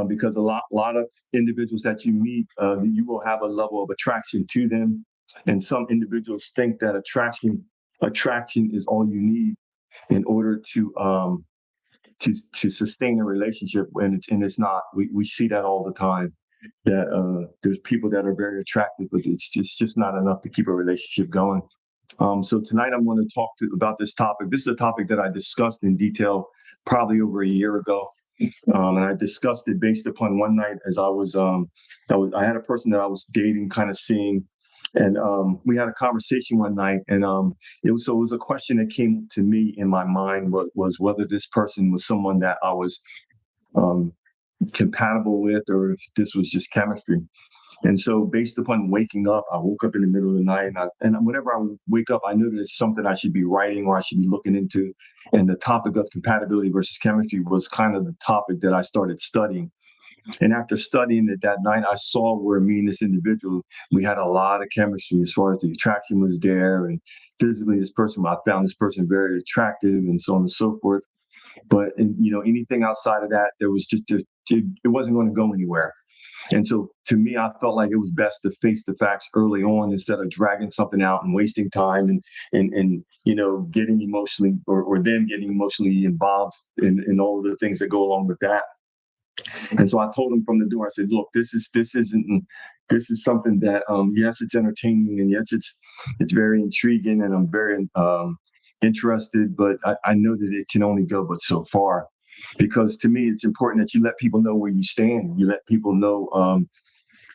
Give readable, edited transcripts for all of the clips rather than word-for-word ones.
because a lot of individuals that you meet, you will have a level of attraction to them, and some individuals think that attraction is all you need in order to sustain a relationship, and it's not. We see that all the time. That there's people that are very attractive, but it's just not enough to keep a relationship going. So tonight I'm going to talk about this topic. This is a topic that I discussed in detail probably over a year ago. And I discussed it based upon one night as I had a person that I was dating, kind of seeing, and we had a conversation one night, and it was a question that came to me in my mind was whether this person was someone that I was um, compatible with, or if this was just chemistry. And so, based upon waking up, I woke up in the middle of the night, and whenever I wake up, I know that it's something I should be writing or I should be looking into. And the topic of compatibility versus chemistry was kind of the topic that I started studying. And after studying it that night, I saw where me and this individual, we had a lot of chemistry as far as the attraction was there. And physically, I found this person very attractive and so on and so forth. But, anything outside of that, there was it wasn't going to go anywhere. And so to me, I felt like it was best to face the facts early on instead of dragging something out and wasting time and getting emotionally or them getting emotionally involved in all of the things that go along with that. And so I told him from the door, I said, look, this is something that, yes, it's entertaining, and yes, it's very intriguing, and I'm very interested, but I know that it can only go but so far. Because to me, it's important that you let people know where you stand. You let people know,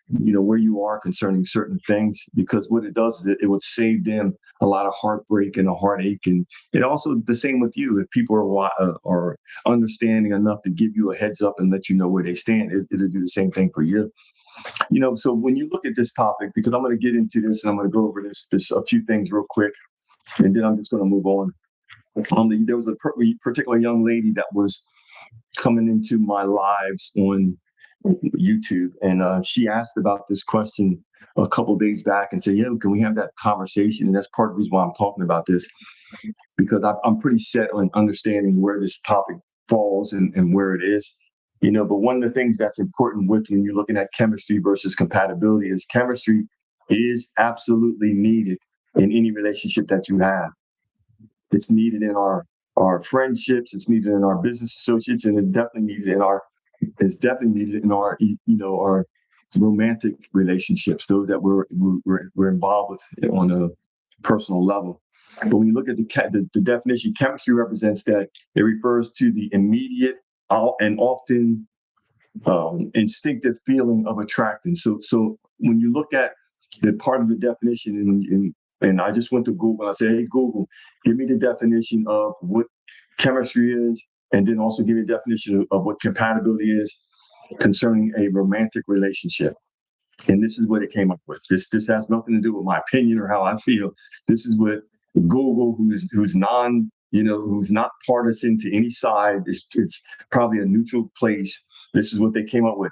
where you are concerning certain things, because what it does is it would save them a lot of heartbreak and a heartache. And it also the same with you. If people are understanding enough to give you a heads up and let you know where they stand, it'll do the same thing for you. So when you look at this topic, because I'm going to get into this and I'm going to go over this a few things real quick, and then I'm just going to move on. There was a particular young lady that was coming into my lives on YouTube, and she asked about this question a couple of days back and said, "Yo, can we have that conversation?" And that's part of the reason why I'm talking about this, because I'm pretty set on understanding where this topic falls and where it is. But one of the things that's important with when you're looking at chemistry versus compatibility is chemistry is absolutely needed in any relationship that you have. It's needed in our friendships. It's needed in our business associates, and it's definitely needed in our romantic relationships, those that we're involved with on a personal level. But when you look at the definition, chemistry represents that it refers to the immediate and often instinctive feeling of attraction. So when you look at the part of the definition, and I just went to Google and I said, "Hey Google, give me the definition of what chemistry is, and then also give me a definition of what compatibility is concerning a romantic relationship." And this is what it came up with. This has nothing to do with my opinion or how I feel. This is what Google, who's not partisan to any side, it's probably a neutral place. This is what they came up with.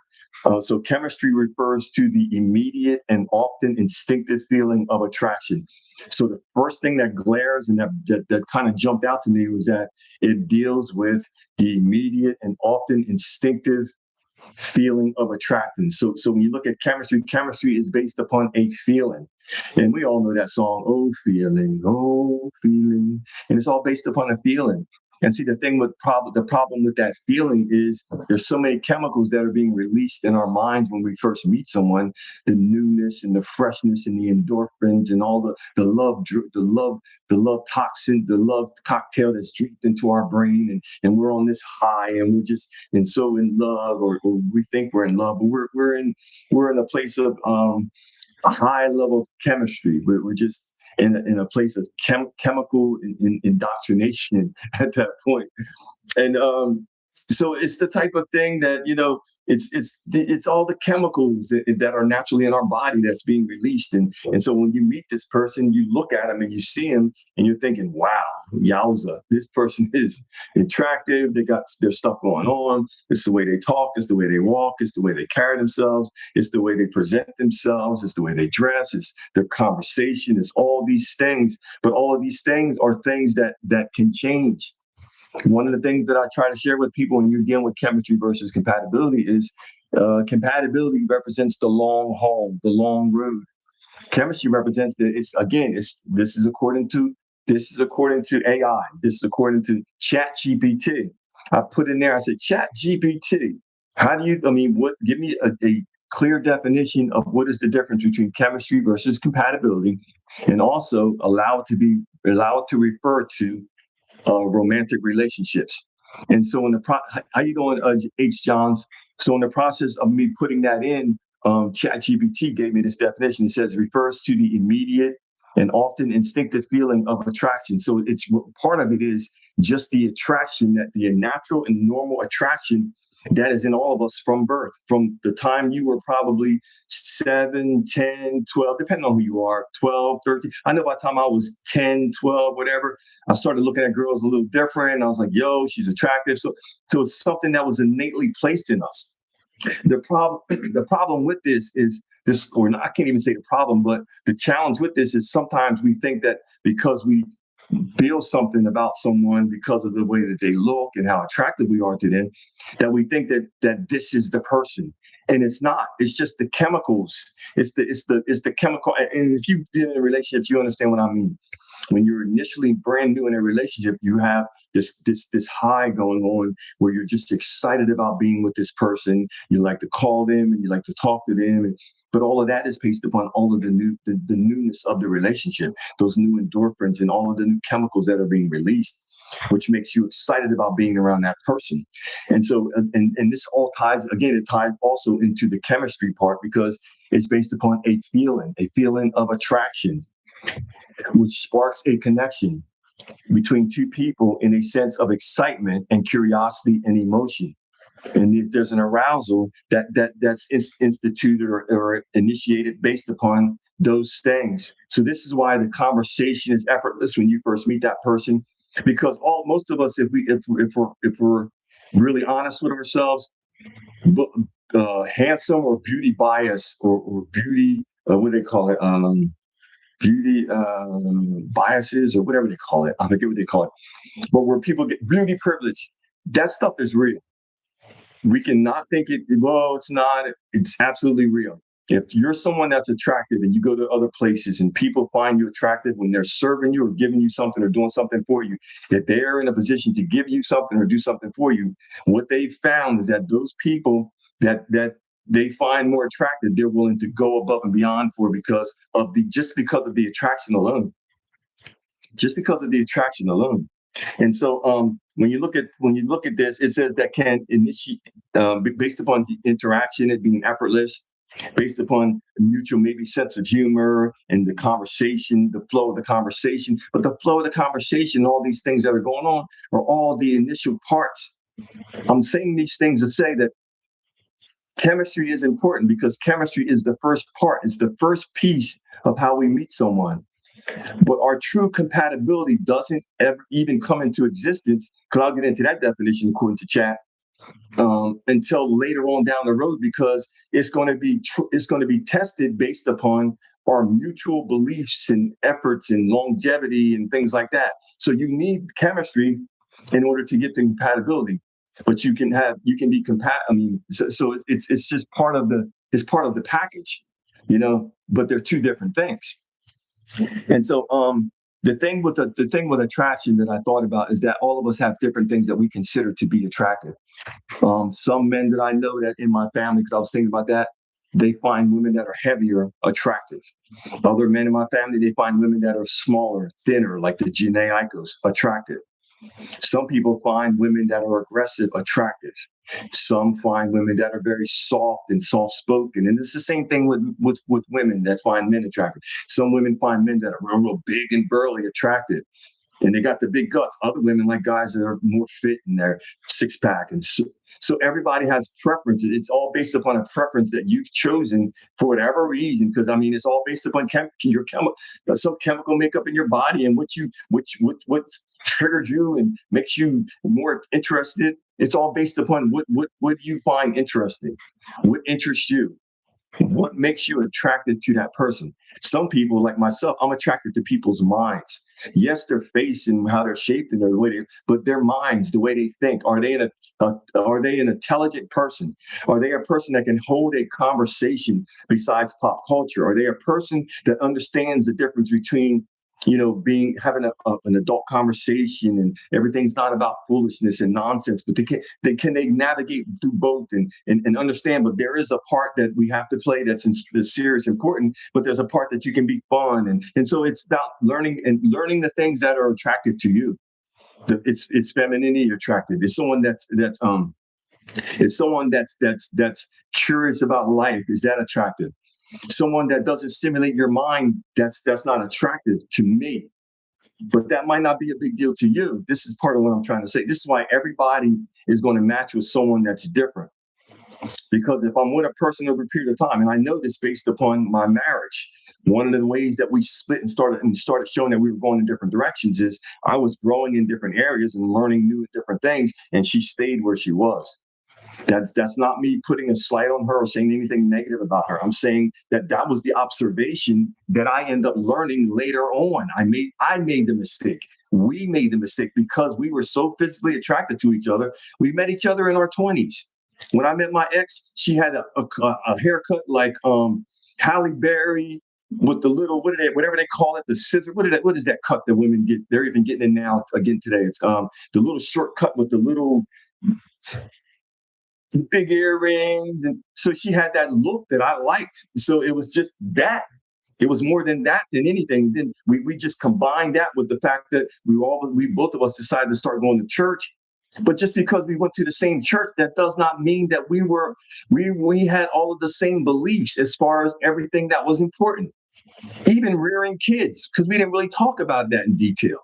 So chemistry refers to the immediate and often instinctive feeling of attraction. So the first thing that glares and that kind of jumped out to me was that it deals with the immediate and often instinctive feeling of attraction. So when you look at chemistry is based upon a feeling. And we all know that song, oh feeling. And it's all based upon a feeling. And see, the problem with that feeling is there's so many chemicals that are being released in our minds when we first meet someone, the newness and the freshness and the endorphins and all the love toxin, the love cocktail that's dripped into our brain, and we're on this high, and we're just and so in love, or we think we're in love, but we're in a place of a high level of chemistry. We're just in a place of chemical indoctrination at that point. And so it's the type of thing that it's all the chemicals that are naturally in our body that's being released. And so when you meet this person, you look at them and you see them and you're thinking, wow, yowza, this person is attractive. They got their stuff going on. It's the way they talk. It's the way they walk. It's the way they carry themselves. It's the way they present themselves. It's the way they dress. It's their conversation. It's all these things. But all of these things are things that can change. One of the things that I try to share with people when you're dealing with chemistry versus compatibility is compatibility represents the long haul, the long road. Chemistry represents that it's again, it's this is according to AI. This is according to Chat GPT. I put in there, I said, Chat GPT, how do you I mean, what give me a clear definition of what is the difference between chemistry versus compatibility, and also allow it to refer to romantic relationships. And so, how you doing, H. Johns? So, in the process of me putting that in, ChatGPT gave me this definition. It says refers to the immediate and often instinctive feeling of attraction. So, it's part of it is just the attraction, that the natural and normal attraction that is in all of us from birth, from the time you were probably 7, 10, 12, depending on who you are, 12, 13. I know by the time I was 10, 12, whatever, I started looking at girls a little different. I was like, yo, she's attractive. So it's something that was innately placed in us. The problem with this is this, or not, I can't even say the problem, but the challenge with this is sometimes we think that because we feel something about someone because of the way that they look and how attractive we are to them, that we think that this is the person. And it's not. It's just the chemicals. It's the chemical. And if you've been in relationships, you understand what I mean. When you're initially brand new in a relationship, you have this high going on where you're just excited about being with this person. You like to call them and you like to talk to them. But all of that is based upon all of the newness of the relationship, those new endorphins and all of the new chemicals that are being released, which makes you excited about being around that person. And so, and this all ties, again, it ties also into the chemistry part, because it's based upon a feeling of attraction, which sparks a connection between two people in a sense of excitement and curiosity and emotion. And if there's an arousal that's instituted or initiated based upon those things. So this is why the conversation is effortless when you first meet that person, because most of us, if we're really honest with ourselves, handsome or beauty bias, or beauty, what do they call it? Beauty biases, or whatever they call it. I forget what they call it. But where people get beauty privilege, that stuff is real. We cannot think it, well, it's not. It's absolutely real. If you're someone that's attractive and you go to other places and people find you attractive when they're serving you or giving you something or doing something for you, if they're in a position to give you something or do something for you, what they've found is that those people that they find more attractive, they're willing to go above and beyond for, because of the attraction alone. Just because of the attraction alone. And so, when you look at this, it says that can initiate, based upon the interaction, it being effortless, based upon mutual maybe sense of humor and the conversation, the flow of the conversation. But the flow of the conversation, all these things that are going on, are all the initial parts. I'm saying these things to say that chemistry is important, because chemistry is the first part. It's the first piece of how we meet someone. But our true compatibility doesn't ever even come into existence, because I'll get into that definition according to Chat, until later on down the road, because it's going to be tested based upon our mutual beliefs and efforts and longevity and things like that. So you need chemistry in order to get to compatibility. But you can be compatible. I mean, so it's just part of the package, But they're two different things. And so, the thing with attraction that I thought about is that all of us have different things that we consider to be attractive. Some men that I know that in my family, because I was thinking about that, they find women that are heavier attractive. Other men in my family, they find women that are smaller, thinner, like the Janae Eikos, attractive. Some people find women that are aggressive attractive. Some find women that are very soft and soft spoken. And it's the same thing with women that find men attractive. Some women find men that are real big and burly attractive, and they got the big guts. Other women like guys that are more fit in their six pack. And so everybody has preferences. It's all based upon a preference that you've chosen for whatever reason. Because I mean, it's all based upon some chemical makeup in your body, and what triggers you and makes you more interested. It's all based upon what do you find interesting, what interests you. What makes you attracted to that person? Some people, like myself, I'm attracted to people's minds. Yes, their face and how they're shaped and the way they, but their minds, the way they think. Are they an intelligent person? Are they a person that can hold a conversation besides pop culture? Are they a person that understands the difference between being having an adult conversation and everything's not about foolishness and nonsense, but they navigate through both and understand. But there is a part that we have to play that's serious, important. But there's a part that you can be fun, and so it's about learning the things that are attractive to you. It's femininity attractive. It's someone that's curious about life. Is that attractive? Someone that doesn't stimulate your mind, that's not attractive to me, but that might not be a big deal to you. This is part of what I'm trying to say. This is why everybody is going to match with someone that's different, because if I'm with a person over a period of time, and I know this based upon my marriage, one of the ways that we split and started showing that we were going in different directions is I was growing in different areas and learning new and different things, and she stayed where she was. That's not me putting a slight on her or saying anything negative about her. I'm saying that was the observation that I end up learning later on. I made the mistake. We made the mistake because we were so physically attracted to each other. We met each other in our 20s. When I met my ex, she had a haircut like Halle Berry with the little whatever they call it, the scissor. What is that cut that women get? They're even getting it now again today. It's the little short cut with the little big earrings. And so she had that look that I liked. So it was just that. It was more than that than anything. Then we just combined that with the fact that we both of us decided to start going to church. But just because we went to the same church, that does not mean that we had all of the same beliefs as far as everything that was important. Even rearing kids, because we didn't really talk about that in detail.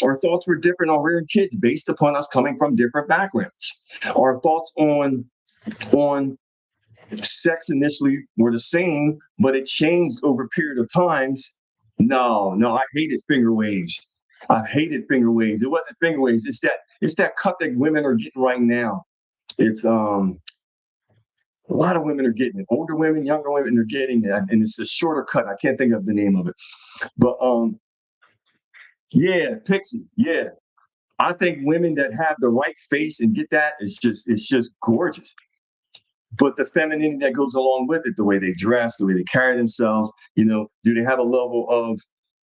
Our thoughts were different on rearing kids based upon us coming from different backgrounds. Our thoughts on sex initially were the same, but it changed over a period of times. No, I hated finger waves. I hated finger waves. It wasn't finger waves. It's that cut that women are getting right now. It's a lot of women are getting it. Older women, younger women are getting it, and it's a shorter cut. I can't think of the name of it, but yeah, pixie. Yeah, I think women that have the right face and get that, it's just gorgeous. But the femininity that goes along with it, the way they dress, the way they carry themselves, do they have a level of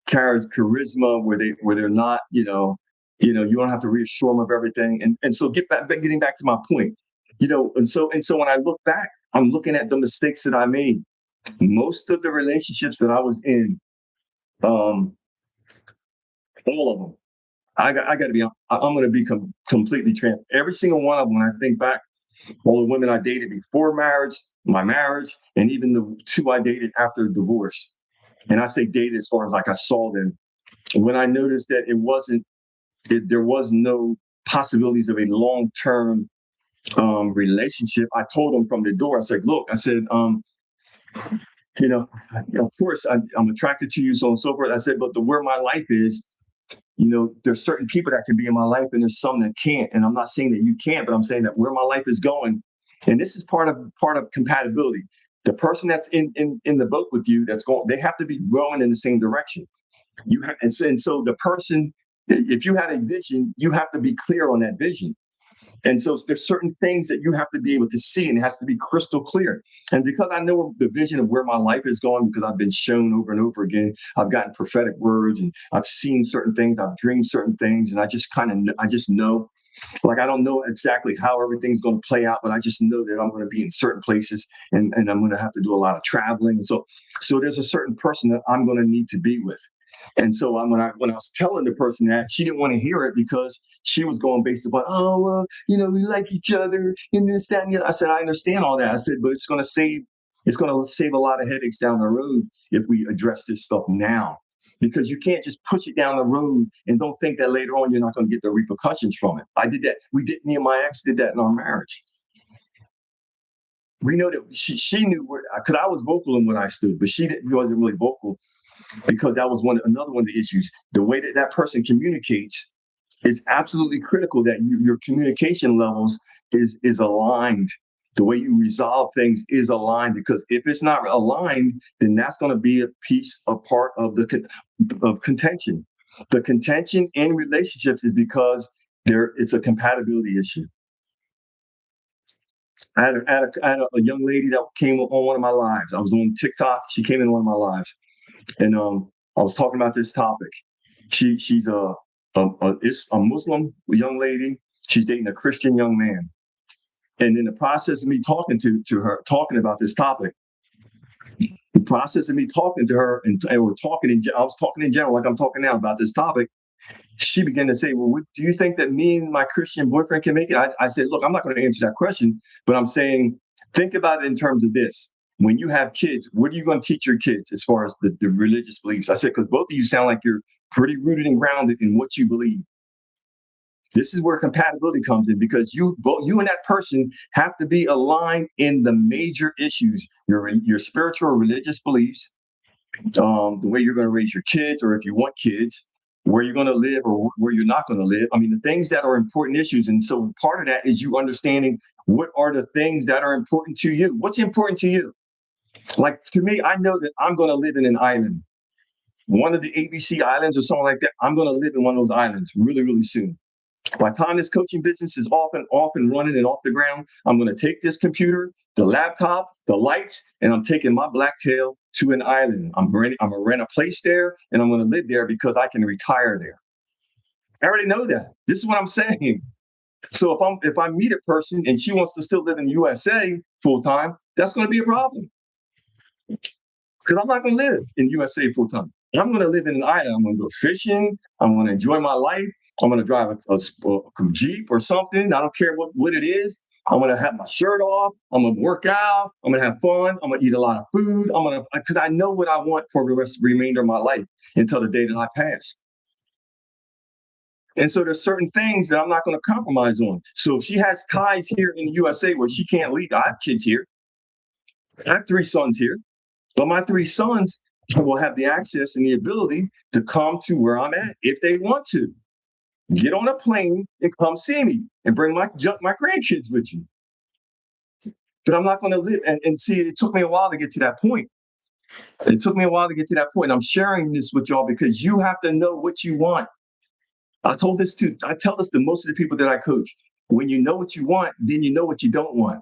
charisma where they're not, you don't have to reassure them of everything. And so getting back to my point, and so when I look back, I'm looking at the mistakes that I made. Most of the relationships that I was in, um, all of them, I got to be, I'm going to be completely transparent. Every single one of them, when I think back, all the women I dated before marriage, my marriage, and even the two I dated after divorce. And I say dated as far as like I saw them. When I noticed that there was no possibilities of a long-term relationship, I told them from the door. I said, "Look," I said, you know, of course I'm attracted to you, so on and so forth. I said, but where my life is, there's certain people that can be in my life and there's some that can't. And I'm not saying that you can't, but I'm saying that where my life is going, and this is part of compatibility. The person that's in the boat with you, they have to be growing in the same direction. And so the person, if you have a vision, you have to be clear on that vision. And so there's certain things that you have to be able to see, and it has to be crystal clear. And because I know the vision of where my life is going, because I've been shown over and over again, I've gotten prophetic words and I've seen certain things, I've dreamed certain things, and I just know. Like, I don't know exactly how everything's going to play out, but I just know that I'm going to be in certain places, and I'm going to have to do a lot of traveling. So there's a certain person that I'm going to need to be with. And so when I was telling the person that, she didn't want to hear it because she was going based upon, oh, well, we like each other and this, that, and the other. I said, I understand all that. I said, but it's going to save a lot of headaches down the road if we address this stuff now, because you can't just push it down the road and don't think that later on you're not going to get the repercussions from it. I did that. Me and my ex did that in our marriage. We know that she knew because I was vocal in what I stood, but she wasn't really vocal, because that was another one of the issues. The way that person communicates is absolutely critical, that your communication levels is aligned. The way you resolve things is aligned, because if it's not aligned, then that's going to be a part of of contention. The contention in relationships is because it's a compatibility issue. I had a young lady that came on one of my lives. I was on TikTok. She came in one of my lives, and I was talking about this topic. She's a Muslim young lady. She's dating a Christian young man. And in the process of me talking to her, talking about this topic, the process of me talking to her, and we're talking I was talking in general, like I'm talking now about this topic. She began to say, "Well, do you think that me and my Christian boyfriend can make it?" I said, "Look, I'm not going to answer that question, but I'm saying, think about it in terms of this. When you have kids, what are you going to teach your kids as far as the religious beliefs?" I said, "Because both of you sound like you're pretty rooted and grounded in what you believe. This is where compatibility comes in, because you and that person have to be aligned in the major issues, your spiritual or religious beliefs, the way you're going to raise your kids, or if you want kids, where you're going to live or where you're not going to live. I mean, the things that are important issues. And so part of that is you understanding what are the things that are important to you. What's important to you? Like to me, I know that I'm going to live in an island, one of the ABC islands or something like that. I'm going to live in one of those islands really, really soon. By the time this coaching business is off and running and off the ground, I'm going to take this computer, the laptop, the lights, and I'm taking my blacktail to an island. I'm going to rent a place there, and I'm going to live there because I can retire there. I already know that. This is what I'm saying. So if I meet a person and she wants to still live in the USA full time, that's going to be a problem, because I'm not going to live in USA full time. I'm going to live in an island. I'm going to go fishing. I'm going to enjoy my life. I'm going to drive a Jeep or something. I don't care what it is. I'm going to have my shirt off. I'm going to work out. I'm going to have fun. I'm going to eat a lot of food. Because I know what I want for the remainder of my life until the day that I pass. And so there's certain things that I'm not going to compromise on. So if she has ties here in the USA where she can't leave, I have kids here. I have 3 sons here. But my 3 sons will have the access and the ability to come to where I'm at if they want to. Get on a plane and come see me and bring my grandkids with you. But I'm not going to live. And see, it took me a while to get to that point. It took me a while to get to that point. I'm sharing this with y'all because you have to know what you want. I tell this to most of the people that I coach. When you know what you want, then you know what you don't want.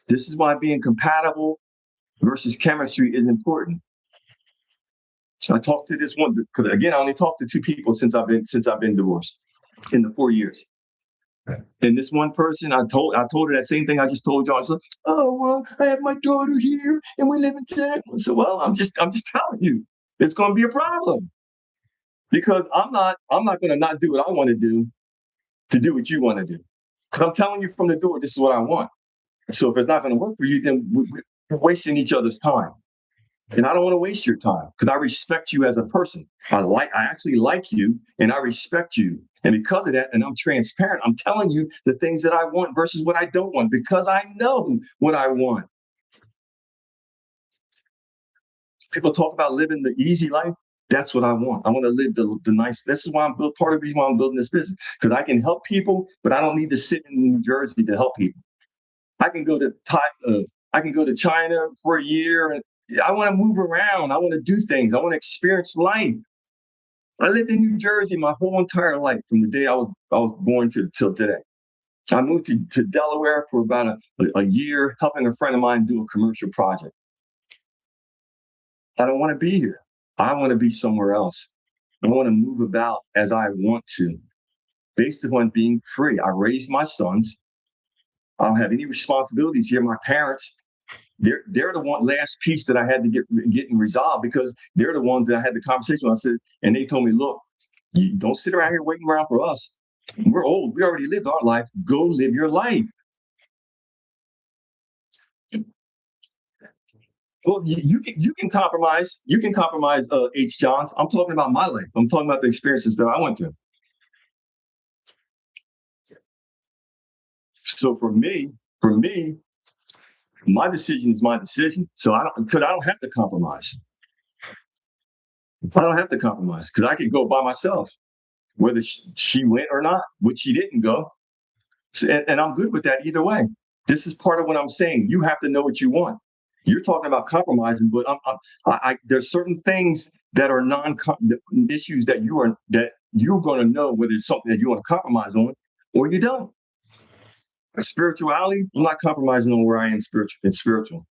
This is why being compatible versus chemistry is important. I talked to this one because, again, I only talked to 2 people since I've been divorced in the 4 years. And this one person, I told her that same thing I just told y'all. I said, "Oh well, I have my daughter here, and we live in town." I said, "Well, I'm just telling you, it's going to be a problem, because I'm not going to not do what I want to do what you want to do. Because I'm telling you from the door, this is what I want. So if it's not going to work for you, then we're wasting each other's time. And I don't want to waste your time, because I respect you as a person. I actually like you, and I respect you. And because of that, and I'm transparent, I'm telling you the things that I want versus what I don't want, because I know what I want. People talk about living the easy life. That's what I want. I want to live the nice. This is why part of the reason why I'm building this business, because I can help people, but I don't need to sit in New Jersey to help people. I can go to China for a year, and I want to move around. I want to do things. I want to experience life. I lived in New Jersey my whole entire life, from the day I was born till today. I moved to Delaware for about a year, helping a friend of mine do a commercial project. I don't want to be here. I want to be somewhere else. I want to move about as I want to, based upon being free. I raised my sons. I don't have any responsibilities here. My parents, they're the last piece that I had to get resolved, because they're the ones that I had the conversation with. I said, and they told me, "Look, you don't sit around here waiting around for us. We're old. We already lived our life. Go live your life." Well, you can compromise. You can compromise, H. Johns. I'm talking about my life. I'm talking about the experiences that I went through. So for me, my decision is my decision. So I don't have to compromise. I don't have to compromise, because I could go by myself, whether she went or not, which she didn't go. And I'm good with that either way. This is part of what I'm saying. You have to know what you want. You're talking about compromising, but there's certain things that are issues that you're going to know whether it's something that you want to compromise on or you don't. Spirituality, I'm not compromising on where I am spiritual.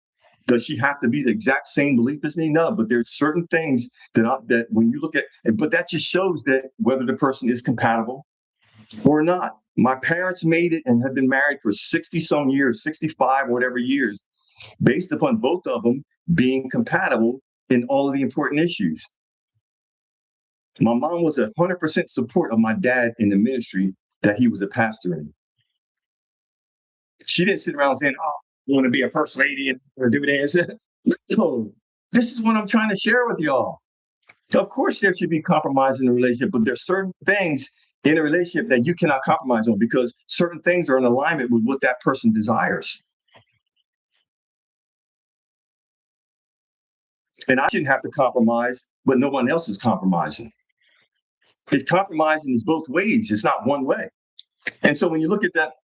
Does she have to be the exact same belief as me? No, but there's certain things that when you look at, but that just shows that whether the person is compatible or not. My parents made it and have been married for 60 some years, 65, whatever years, based upon both of them being compatible in all of the important issues. My mom was 100% support of my dad in the ministry that he was a pastor in. She didn't sit around saying, "Oh, I want to be a first lady and do that." No, this is what I'm trying to share with y'all. Of course, there should be compromise in a relationship, but there's certain things in a relationship that you cannot compromise on because certain things are in alignment with what that person desires. And I shouldn't have to compromise, but no one else is compromising. It's compromising is both ways. It's not one way. And so when you look at that,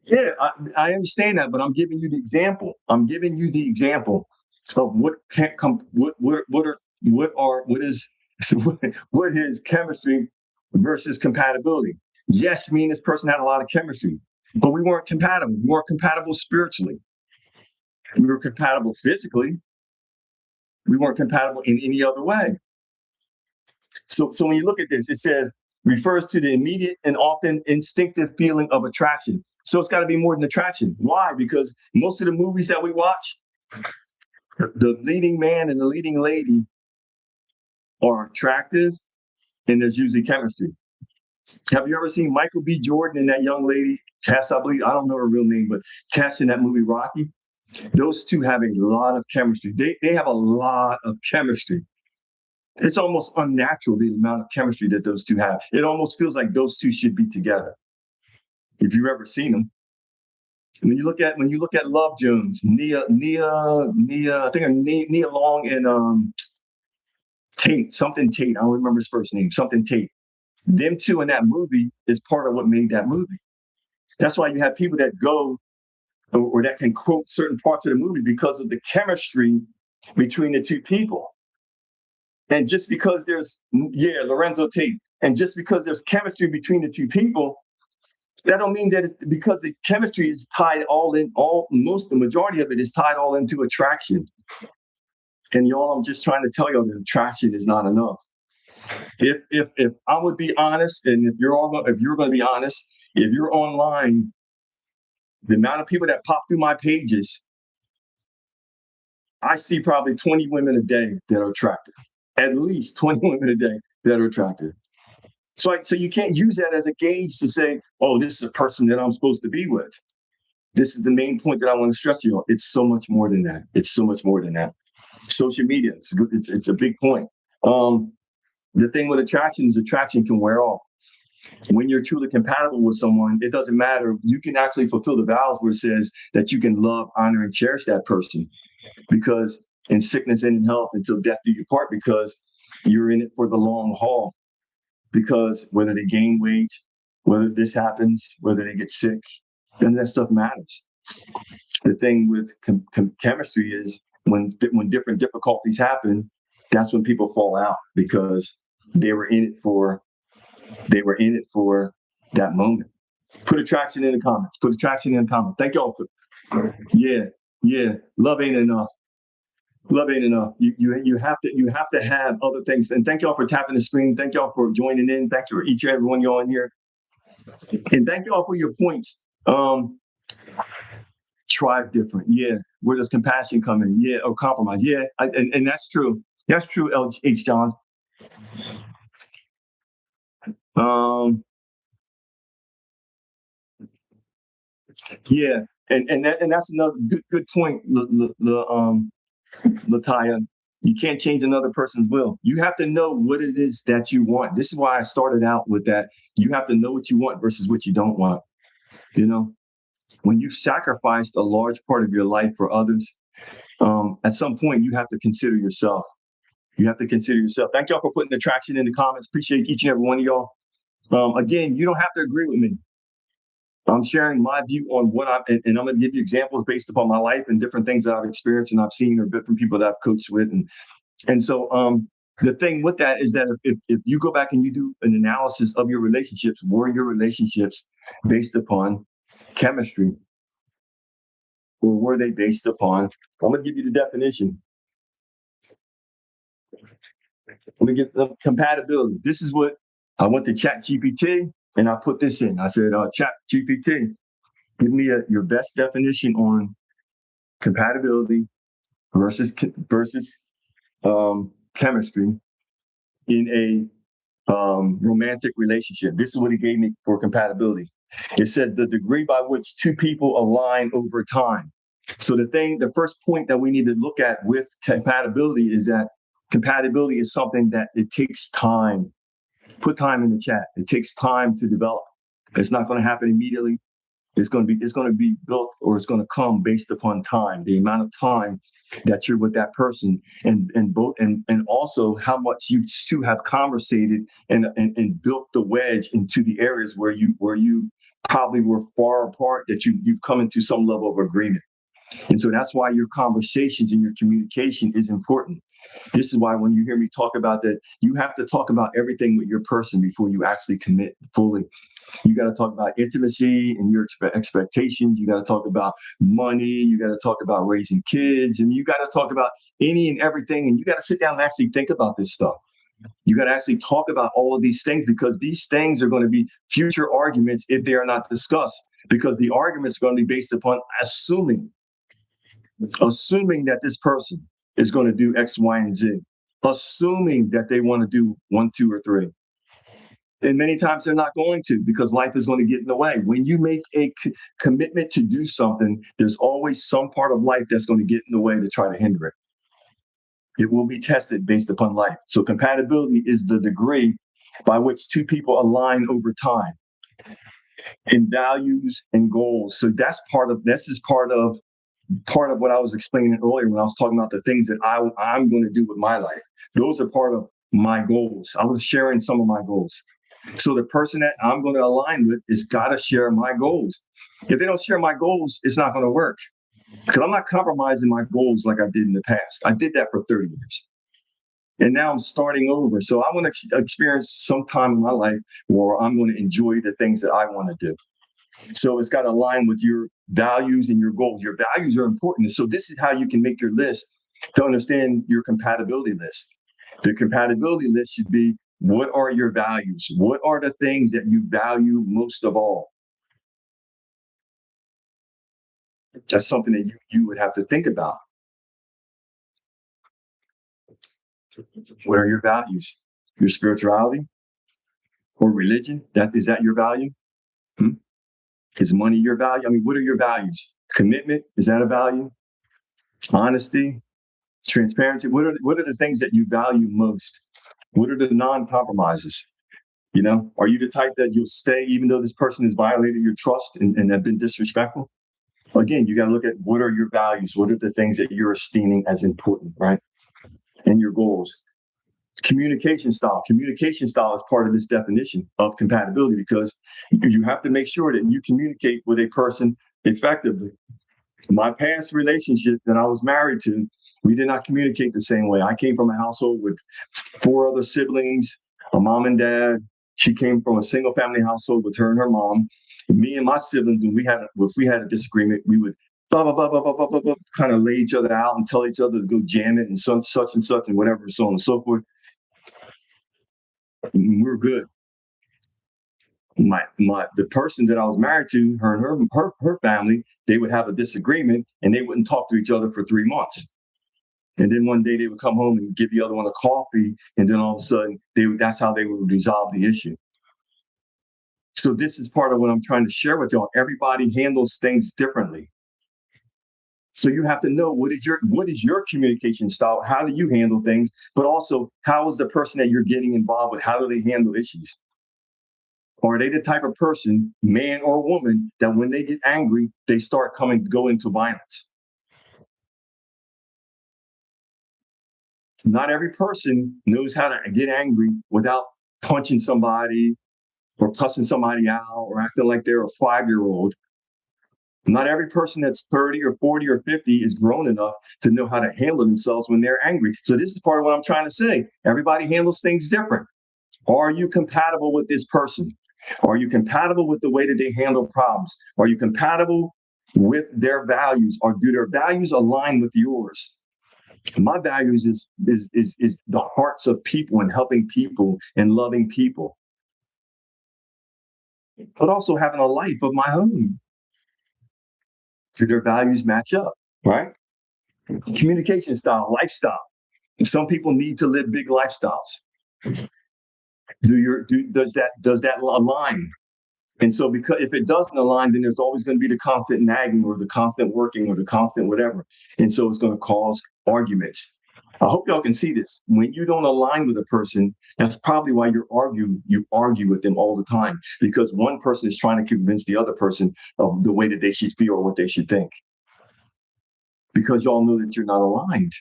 yeah, I understand that, but I'm giving you the example. I'm giving you the example of what can't come. What is what is chemistry versus compatibility? Yes, me and this person had a lot of chemistry, but we weren't compatible. We weren't compatible spiritually. We were compatible physically. We weren't compatible in any other way. So when you look at this, it says refers to the immediate and often instinctive feeling of attraction. So it's got to be more than attraction. Why? Because most of the movies that we watch, the leading man and the leading lady are attractive, and there's usually chemistry. Have you ever seen Michael B. Jordan and that young lady, Cass, I believe, I don't know her real name, but Cass in that movie, Rocky? Those two have a lot of chemistry. They have a lot of chemistry. It's almost unnatural, the amount of chemistry that those two have. It almost feels like those two should be together. If you've ever seen them. When you look at Love Jones, Nia, I think Nia Long and Tate. I don't remember his first name. Something Tate. Them two in that movie is part of what made that movie. That's why you have people that go or that can quote certain parts of the movie because of the chemistry between the two people. And just because Lorenzo Tate, and just because there's chemistry between the two people, that don't mean that because the chemistry is tied the majority of it is tied all into attraction. And y'all, I'm just trying to tell y'all that attraction is not enough. If I would be honest, and if you're going to be honest, if you're online, the amount of people that pop through my pages, I see probably 20 women a day that are attractive. At least 20 women a day that are attractive. So you can't use that as a gauge to say, oh, this is a person that I'm supposed to be with. This is the main point that I want to stress to you. It's so much more than that. It's so much more than that. Social media, it's a big point. The thing with attraction is attraction can wear off. When you're truly compatible with someone, it doesn't matter. You can actually fulfill the vows where it says that you can love, honor, and cherish that person because in sickness and in health until death do you part, because you're in it for the long haul. Because whether they gain weight, whether this happens, whether they get sick, none of that stuff matters. The thing with chemistry is when different difficulties happen, that's when people fall out because they were in it for that moment. Put attraction in the comments. Thank y'all for yeah. Love ain't enough. Love ain't enough. You have to have other things. And thank y'all for tapping the screen. Thank y'all for joining in. Thank you for each and every one of y'all in here. And thank y'all for your points. Try different. Yeah. Where does compassion come in? Yeah. Or compromise. Yeah. And that's true. That's true, H. Johns. Yeah. And that's another good point, Lataya. You can't change another person's will. You have to know what it is that you want. This is why I started out with that. You have to know what you want versus what you don't want. You know, when you've sacrificed a large part of your life for others, at some point you have to consider yourself. You have to consider yourself. Thank y'all for putting attraction in the comments. Appreciate each and every one of y'all. Again, you don't have to agree with me. I'm sharing my view on what and I'm going to give you examples based upon my life and different things that I've experienced and I've seen or different people that I've coached with. And so the thing with that is that if you go back and you do an analysis of your relationships, were your relationships based upon chemistry or were they based upon, I'm going to give you the definition. Let me get the compatibility. This is what I went to Chat GPT and I put this in. I said, Chat GPT, give me your best definition on compatibility versus chemistry in a romantic relationship. This is what he gave me for compatibility. It said the degree by which two people align over time. So the first point that we need to look at with compatibility is that compatibility is something that it takes time. Put time in the chat. It takes time to develop. It's not going to happen immediately. It's going to be built, or it's going to come based upon time, the amount of time that you're with that person, and also how much you two have conversated and built the wedge into the areas where you probably were far apart, that you've come into some level of agreement. And so that's why your conversations and your communication is important. This is why when you hear me talk about that, you have to talk about everything with your person before you actually commit fully. You got to talk about intimacy and your expectations. You got to talk about money. You got to talk about raising kids. And you got to talk about any and everything. And you got to sit down and actually think about this stuff. You got to actually talk about all of these things, because these things are going to be future arguments if they are not discussed, because the arguments are going to be based upon assuming that this person is going to do X, Y, and Z, assuming that they want to do one, two, or three. And many times they're not going to, because life is going to get in the way. When you make a commitment to do something, there's always some part of life that's going to get in the way to try to hinder it. It will be tested based upon life. So compatibility is the degree by which two people align over time in values and goals. So this is part of what I was explaining earlier when I was talking about the things that I'm going to do with my life. Those are part of my goals. I was sharing some of my goals. So the person that I'm going to align with is got to share my goals. If they don't share my goals, it's not going to work, because I'm not compromising my goals like I did in the past. I did that for 30 years. And now I'm starting over. So I want to experience some time in my life where I'm going to enjoy the things that I want to do. So it's got to align with your values and your goals. Your values are important. So this is how you can make your list to understand your compatibility list. The compatibility list should be, what are your values? What are the things that you value most of all? That's something that you would have to think about. What are your values? Your spirituality or religion? Is that your value? Is money your value? I mean, what are your values? Commitment, is that a value? Honesty, transparency. What are the things that you value most? What are the non-compromises? Are you the type that you'll stay even though this person has violated your trust and have been disrespectful? Again, you got to look at, what are your values? What are the things that you're esteeming as important, right? And your goals. Communication style. Communication style is part of this definition of compatibility, because you have to make sure that you communicate with a person effectively. My past relationship that I was married to, we did not communicate the same way. I came from a household with 4 other siblings, a mom and dad. She came from a single family household with her and her mom. Me and my siblings, if we had a disagreement, we would blah blah blah blah blah blah blah, kind of lay each other out and tell each other to go jam it and such and such and whatever, so on and so forth. And we're good. The person that I was married to, her and her family, they would have a disagreement and they wouldn't talk to each other for 3 months. And then one day they would come home and give the other one a coffee, and then all of a sudden that's how they would resolve the issue. So this is part of what I'm trying to share with y'all. Everybody handles things differently. So you have to know, what is your communication style? How do you handle things? But also, how is the person that you're getting involved with? How do they handle issues? Or are they the type of person, man or woman, that when they get angry, they go into violence? Not every person knows how to get angry without punching somebody, or cussing somebody out or acting like they're a 5-year-old. Not every person that's 30 or 40 or 50 is grown enough to know how to handle themselves when they're angry. So this is part of what I'm trying to say. Everybody handles things different. Are you compatible with this person? Are you compatible with the way that they handle problems? Are you compatible with their values? Or do their values align with yours? My values is the hearts of people and helping people and loving people, but also having a life of my own. Do their values match up? Right? Communication style, lifestyle. Some people need to live big lifestyles. Does that align? And so, because if it doesn't align, then there's always going to be the constant nagging or the constant working or the constant whatever. And so it's going to cause arguments. I hope y'all can see this. When you don't align with a person, that's probably why you argue with them all the time, because one person is trying to convince the other person of the way that they should feel or what they should think. Because y'all know that you're not aligned.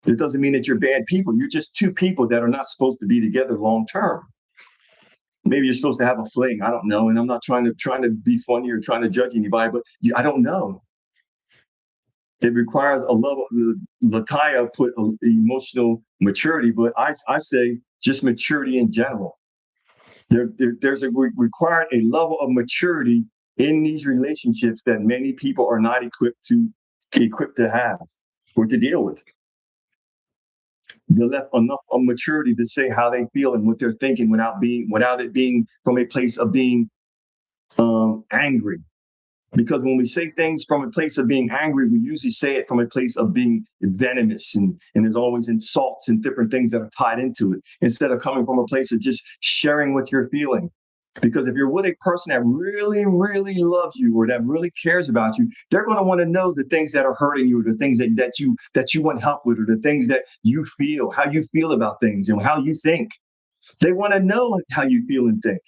It doesn't mean that you're bad people. You're just two people that are not supposed to be together long term. Maybe you're supposed to have a fling. I don't know. And I'm not trying to be funny or trying to judge anybody, but I don't know. It requires a level. Lataya put emotional maturity, but I say just maturity in general. There's required a level of maturity in these relationships that many people are not equipped to have or to deal with. They're left enough of maturity to say how they feel and what they're thinking without it being from a place of being angry. Because when we say things from a place of being angry, we usually say it from a place of being venomous, and there's always insults and different things that are tied into it, instead of coming from a place of just sharing what you're feeling. Because if you're with a person that really, really loves you or that really cares about you, they're going to want to know the things that are hurting you, or the things that you want help with, or the things that you feel, how you feel about things and how you think. They want to know how you feel and think,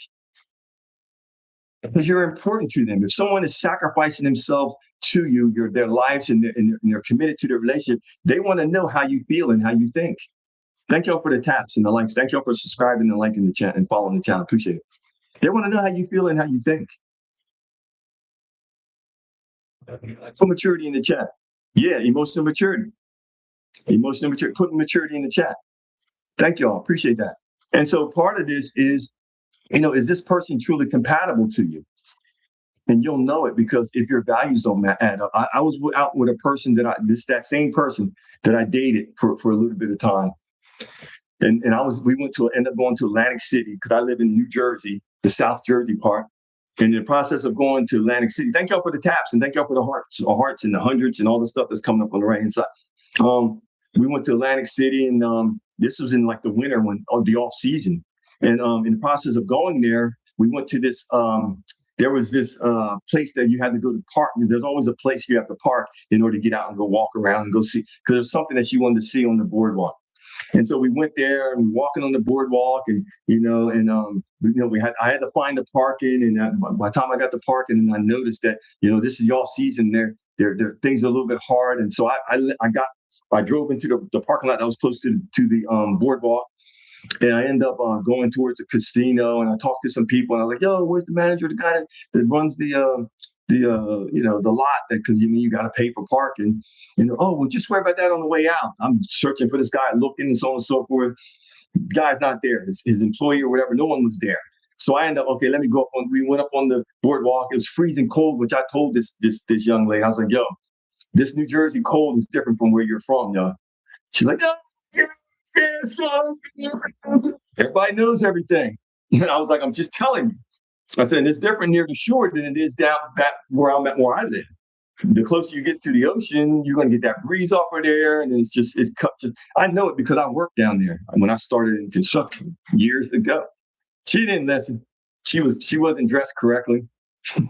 because you're important to them. If someone is sacrificing themselves to you, their lives, and they're committed to their relationship, they want to know how you feel and how you think. Thank y'all for the taps and the likes. Thank y'all for subscribing and liking the chat and following the channel. Appreciate it. They want to know how you feel and how you think. Put maturity in the chat. Yeah, emotional maturity. Emotional maturity. Put maturity in the chat. Thank y'all. Appreciate that. And so part of this is, is this person truly compatible to you? And you'll know it, because if your values don't add up. I was out with a person that same person that I dated for a little bit of time. And we ended up going to Atlantic City, because I live in New Jersey, the South Jersey part. And in the process of going to Atlantic City, thank y'all for the taps and thank y'all for the hearts and the hundreds and all the stuff that's coming up on the right hand side. We went to Atlantic City, and this was in like the winter, the off season. And in the process of going there, we went to this. There was this place that you had to go to park. There's always a place you have to park in order to get out and go walk around and go see, because there's something that you wanted to see on the boardwalk. And so we went there and walking on the boardwalk, and I had to find the parking, and by the time I got the parking, and I noticed that this is the off season, there things are a little bit hard, and so I drove into the parking lot that was close to the boardwalk, and I end up going towards the casino, and I talked to some people, and I was like, "Yo, where's the manager? The guy that runs the lot, because you got to pay for parking." Oh, well, just worry about that on the way out. I'm searching for this guy, looking, and so on and so forth. The guy's not there. His employee or whatever, no one was there. So I ended up, okay, let me go up we went up on the boardwalk. It was freezing cold, which I told this young lady, I was like, "Yo, this New Jersey cold is different from where you're from, yo." She's like, "Oh, yeah, so everybody knows everything." And I was like, "I'm just telling you." I said, "It's different near the shore than it is down back where I live. The closer you get to the ocean, you're going to get that breeze off of there, and it's cut. I know it because I worked down there when I started in construction years ago." She didn't listen. She wasn't dressed correctly.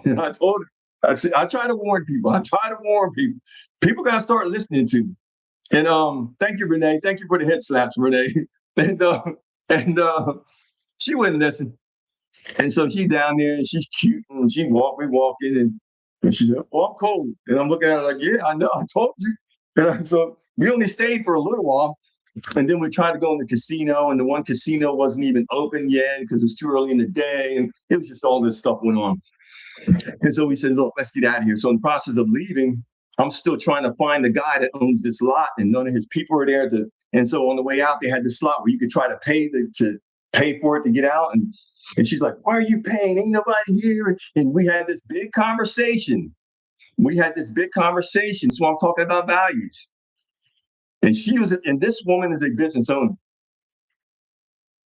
And I told her, I try to warn people. People got to start listening to me. And thank you, Renee. Thank you for the head slaps, Renee. And she wouldn't listen. And so she's down there, and she's cute, and we walking, and she said, "Oh, I'm cold." And I'm looking at her like, "Yeah, I know, I told you." So we only stayed for a little while, And then we tried to go in the casino, and the one casino wasn't even open yet because it was too early in the day. And it was just all this stuff went on. And so we said, look, let's get out of here. So in the process of leaving, I'm still trying to find the guy that owns this lot, and none of his people are there and so on the way out, they had this slot where you could try to pay for it to get out. And she's like, why are you paying? Ain't nobody here. And we had this big conversation. So I'm talking about values. And this woman is a business owner.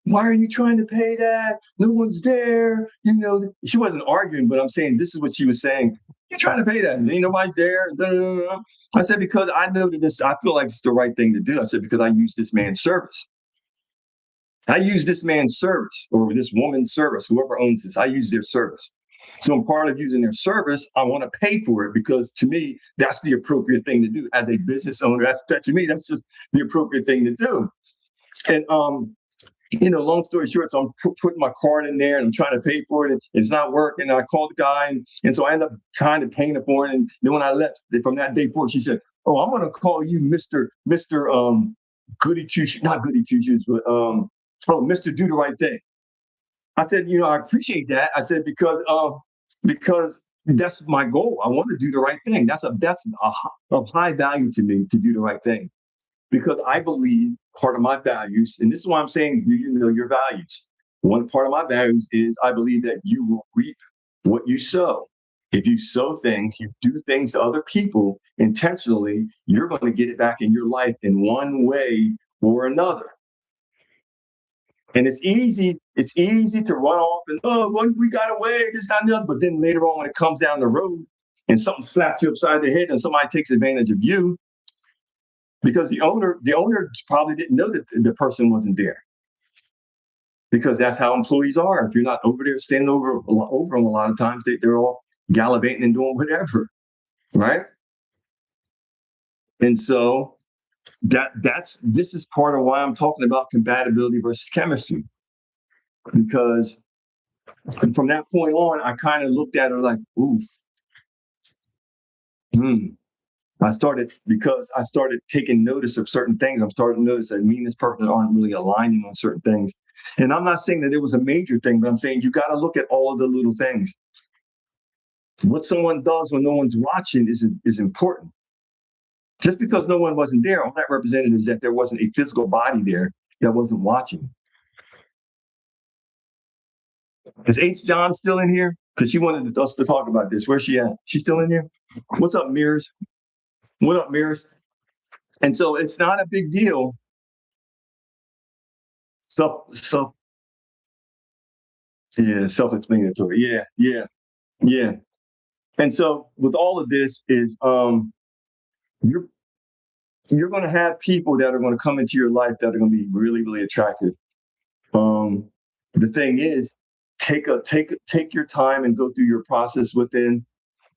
Why are you trying to pay that? No one's there. She wasn't arguing, but I'm saying this is what she was saying. You're trying to pay that. Ain't nobody's there. I said, because I know that I feel like it's the right thing to do. I said, because I use this man's service. Or this woman's service, whoever owns this, I use their service. So I'm part of using their service. I want to pay for it because to me, that's the appropriate thing to do as a business owner. To me, that's just the appropriate thing to do. And long story short, so I'm putting my card in there and I'm trying to pay for it. And it's not working. And I called the guy. And so I ended up kind of paying it for it. And then when I left from that day forward, she said, oh, I'm going to call you Mr. Goody Two Shoes, not Goody Two Shoes, but Mr. Do the Right Thing. I said, I appreciate that. I said, because that's my goal. I want to do the right thing. That's of high value to me to do the right thing. Because I believe part of my values, and this is why I'm saying, your values. One part of my values is I believe that you will reap what you sow. If you sow things, you do things to other people intentionally, you're going to get it back in your life in one way or another. And it's easy to run off and, we got away, this, not enough. But then later on, when it comes down the road and something slaps you upside the head and somebody takes advantage of you, because the owner probably didn't know that the person wasn't there. Because that's how employees are. If you're not over there standing over them a lot of times, they're all gallivanting and doing whatever, right? And so this is part of why I'm talking about compatibility versus chemistry. Because from that point on, I kind of looked at her like, oof. I started taking notice of certain things. I'm starting to notice that me and this person aren't really aligning on certain things. And I'm not saying that it was a major thing, but I'm saying you got to look at all of the little things. What someone does when no one's watching is important. Just because no one wasn't there, all that represented is that there wasn't a physical body there that wasn't watching. Is H. John still in here? Because she wanted us to talk about this. Where's she at? She's still in here? What's up, Mirrors? What up, Mirrors? And so it's not a big deal. Self-explanatory. Yeah. And so with all of this is you're going to have people that are going to come into your life that are going to be really, really attractive. The thing is, take your time and go through your process with them,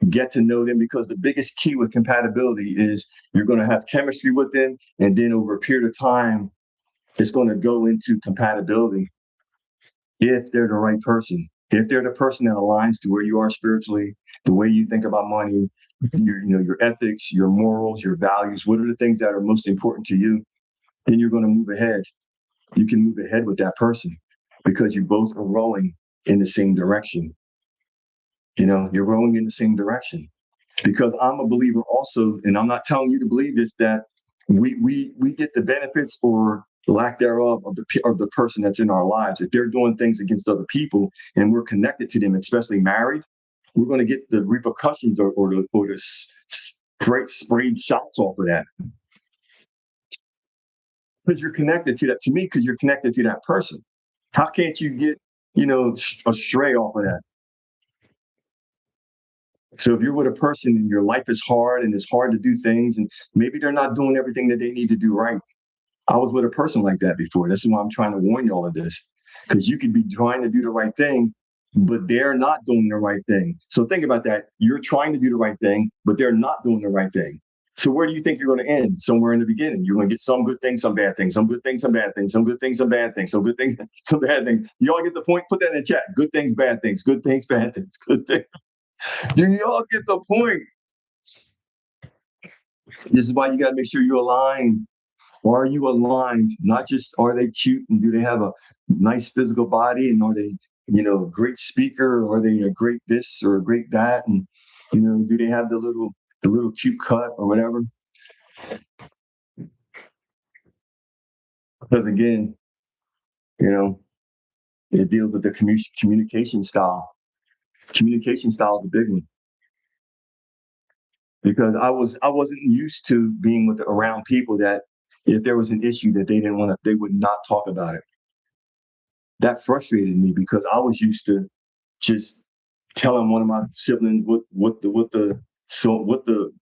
get to know them, because the biggest key with compatibility is you're going to have chemistry with them, and then over a period of time, it's going to go into compatibility if they're the right person. If they're the person that aligns to where you are spiritually, the way you think about money, your ethics, your morals, your values, what are the things that are most important to you, then you're going to move ahead. You can move ahead with that person because you both are rowing in the same direction. You're rowing in the same direction. Because I'm a believer also, and I'm not telling you to believe this, that we get the benefits or lack thereof of the person that's in our lives. If they're doing things against other people and we're connected to them, especially married, we're going to get the repercussions or the sprayed shots off of that. Because you're connected to that. To me, because you're connected to that person. How can't you get, a stray off of that? So if you're with a person and your life is hard and it's hard to do things, and maybe they're not doing everything that they need to do right. I was with a person like that before. This is why I'm trying to warn you all of this, because you could be trying to do the right thing, but they're not doing the right thing. So think about that. You're trying to do the right thing, but they're not doing the right thing. So where do you think you're going to end? Somewhere in the beginning. You're going to get some good things, some bad things, some good things, some bad things, some good things, some bad things, some good things, some bad things. You all get the point? Put that in the chat. Good things, bad things, good things, bad things, good things. You all get the point. This is why you got to make sure you align Are you aligned? Not just are they cute and do they have a nice physical body, and are they, a great speaker, or are they a great this or a great that, and do they have the little cute cut or whatever? Because again, you know, it deals with the communication style. Communication style is a big one, because I wasn't used to being with around people that if there was an issue that they would not talk about it. That frustrated me because I was used to just telling one of my siblings what the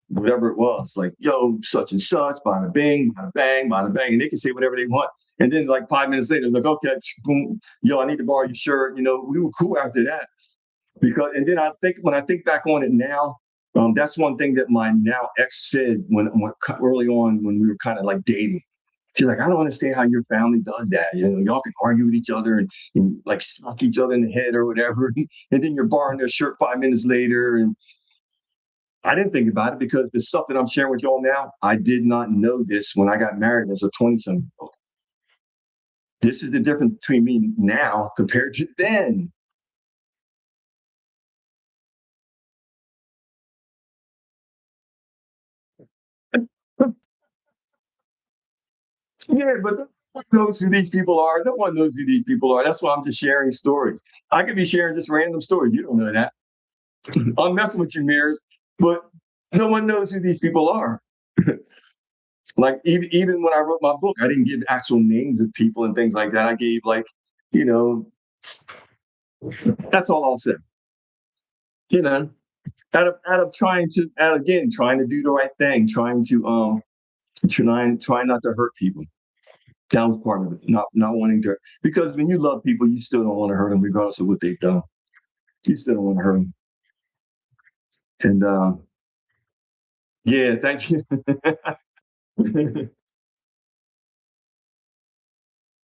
whatever it was, like, yo, such and such, bada bing, bada bang, bada bang, and they can say whatever they want. And then like 5 minutes later, like, okay, boom, yo, I need to borrow your shirt. We were cool after that. Because and then when I think back on it now, that's one thing that my now ex said when early on when we were kind of like dating. She's like, I don't understand how your family does that. Y'all can argue with each other and like sock each other in the head or whatever. And then you're borrowing their shirt 5 minutes later. And I didn't think about it because the stuff that I'm sharing with y'all now, I did not know this when I got married as a 20-something. This is the difference between me now compared to then. Yeah, but no one knows who these people are. No one knows who these people are. That's why I'm just sharing stories. I could be sharing just random stories. You don't know that. I'm messing with you, mirrors, but no one knows who these people are. Like even when I wrote my book, I didn't give actual names of people and things like that. I gave like, you know, that's all I'll say. You know, out of trying to do the right thing, trying not to hurt people. That was part of it. Not wanting to, because when you love people, you still don't want to hurt them, regardless of what they've done. You still don't want to hurt them. And yeah, thank you.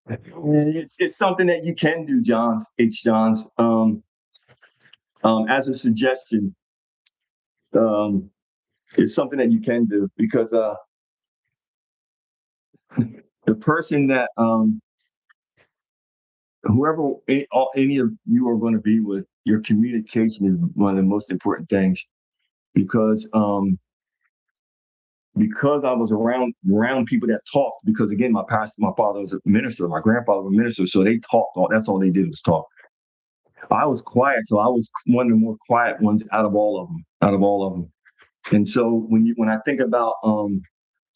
It's something that you can do, Johns. As a suggestion, um, it's something that you can do because the person that whoever any of you are going to be with, your communication is one of the most important things because I was around people that talked. Because again, my father was a minister, my grandfather was a minister, so they talked. That's all they did was talk. I was quiet, so I was one of the more quiet ones out of all of them. And so when I think about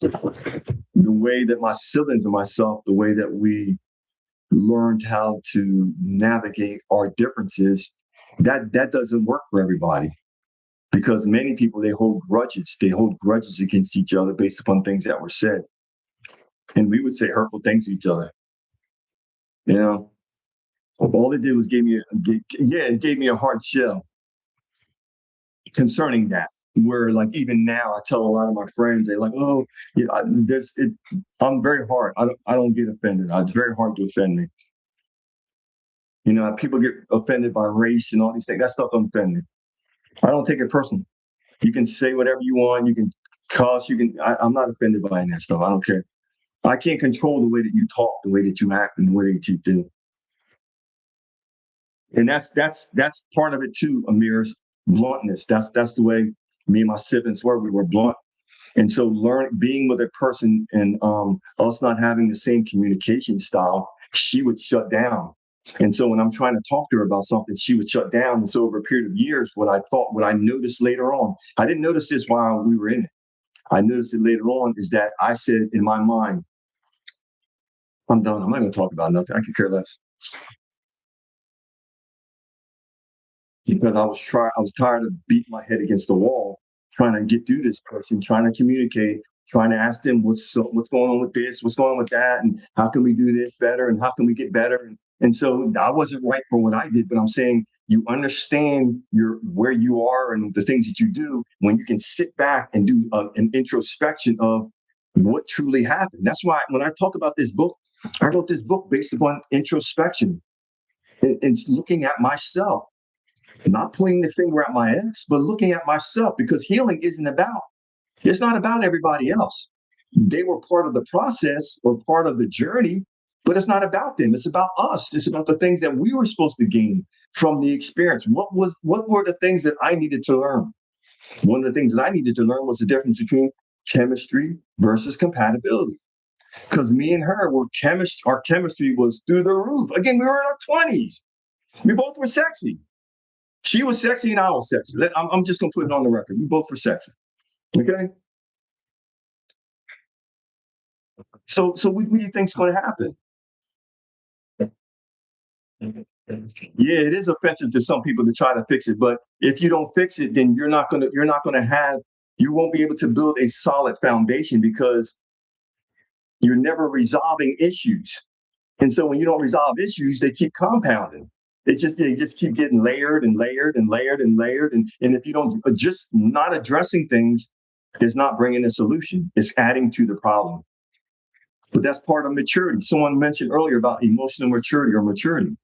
the way that my siblings and myself, the way that we learned how to navigate our differences, that doesn't work for everybody. Because many people, they hold grudges. They hold grudges against each other based upon things that were said, and we would say hurtful things to each other. You know, all it did was it gave me a hard shell concerning that. Where like even now, I tell a lot of my friends, they're like, "Oh, I'm very hard. I don't get offended. It's very hard to offend me. People get offended by race and all these things. That stuff don't offend me. I don't take it personal. You can say whatever you want. You can cuss. I'm not offended by any of that stuff. I don't care. I can't control the way that you talk, the way that you act, and the way that you do. And that's part of it too, Amir's bluntness. That's the way me and my siblings were. We were blunt. And so being with a person and us not having the same communication style, she would shut down. And so when I'm trying to talk to her about something, she would shut down. And so over a period of years, what I noticed later on, I didn't notice this while we were in it. I noticed it later on is that I said in my mind, I'm done. I'm not going to talk about nothing. I could care less. Because I was tired of beating my head against the wall, trying to get through this person, trying to communicate, trying to ask them what's going on with this, what's going on with that, and how can we do this better, and how can we get better. And so I wasn't right for what I did, but I'm saying you understand where you are and the things that you do when you can sit back and do an introspection of what truly happened. That's why when I talk about this book, I wrote this book based upon introspection and looking at myself, not pointing the finger at my ex, but looking at myself, because healing it's not about everybody else. They were part of the process or part of the journey, but it's not about them. It's about us. It's about the things that we were supposed to gain from the experience. What were the things that I needed to learn? One of the things that I needed to learn was the difference between chemistry versus compatibility. Because me and her were our chemistry was through the roof. Again, we were in our 20s. We both were sexy. She was sexy and I was sexy. I'm just gonna put it on the record. We both were sexy. Okay. So what do you think's going to happen? Yeah, it is offensive to some people to try to fix it, but if you don't fix it, then you won't be able to build a solid foundation because you're never resolving issues. And so when you don't resolve issues, they keep compounding. They just keep getting layered and layered and layered and layered. And if you don't just not addressing things is not bringing a solution. It's adding to the problem. But that's part of maturity. Someone mentioned earlier about emotional maturity or maturity.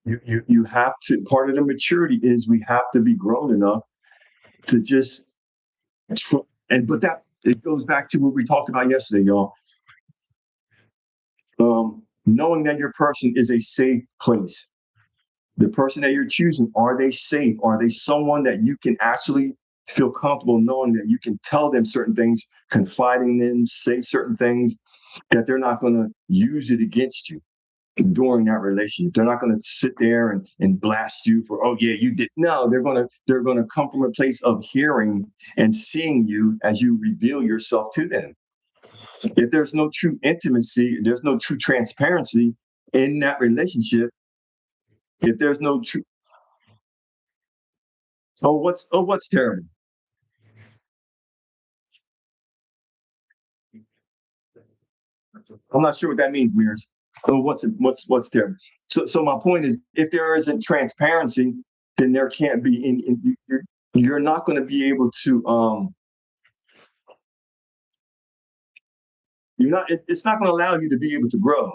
You have to, part of the maturity is we have to be grown enough to just but that it goes back to what we talked about yesterday, y'all. Knowing that your person is a safe place. The person that you're choosing, are they safe? Are they someone that you can actually feel comfortable knowing that you can tell them certain things, confiding in them, say certain things, that they're not going to use it against you during that relationship. They're not going to sit there and blast you for, oh yeah, you did. No, they're going to come from a place of hearing and seeing you as you reveal yourself to them. If there's no true intimacy, there's no true transparency in that relationship. If there's no true, what's terrible? I'm not sure what that means, Mears. Oh, what's terrible? So my point is, if there isn't transparency, then there can't be. You're not going to be able to. You're not. It's not going to allow you to be able to grow.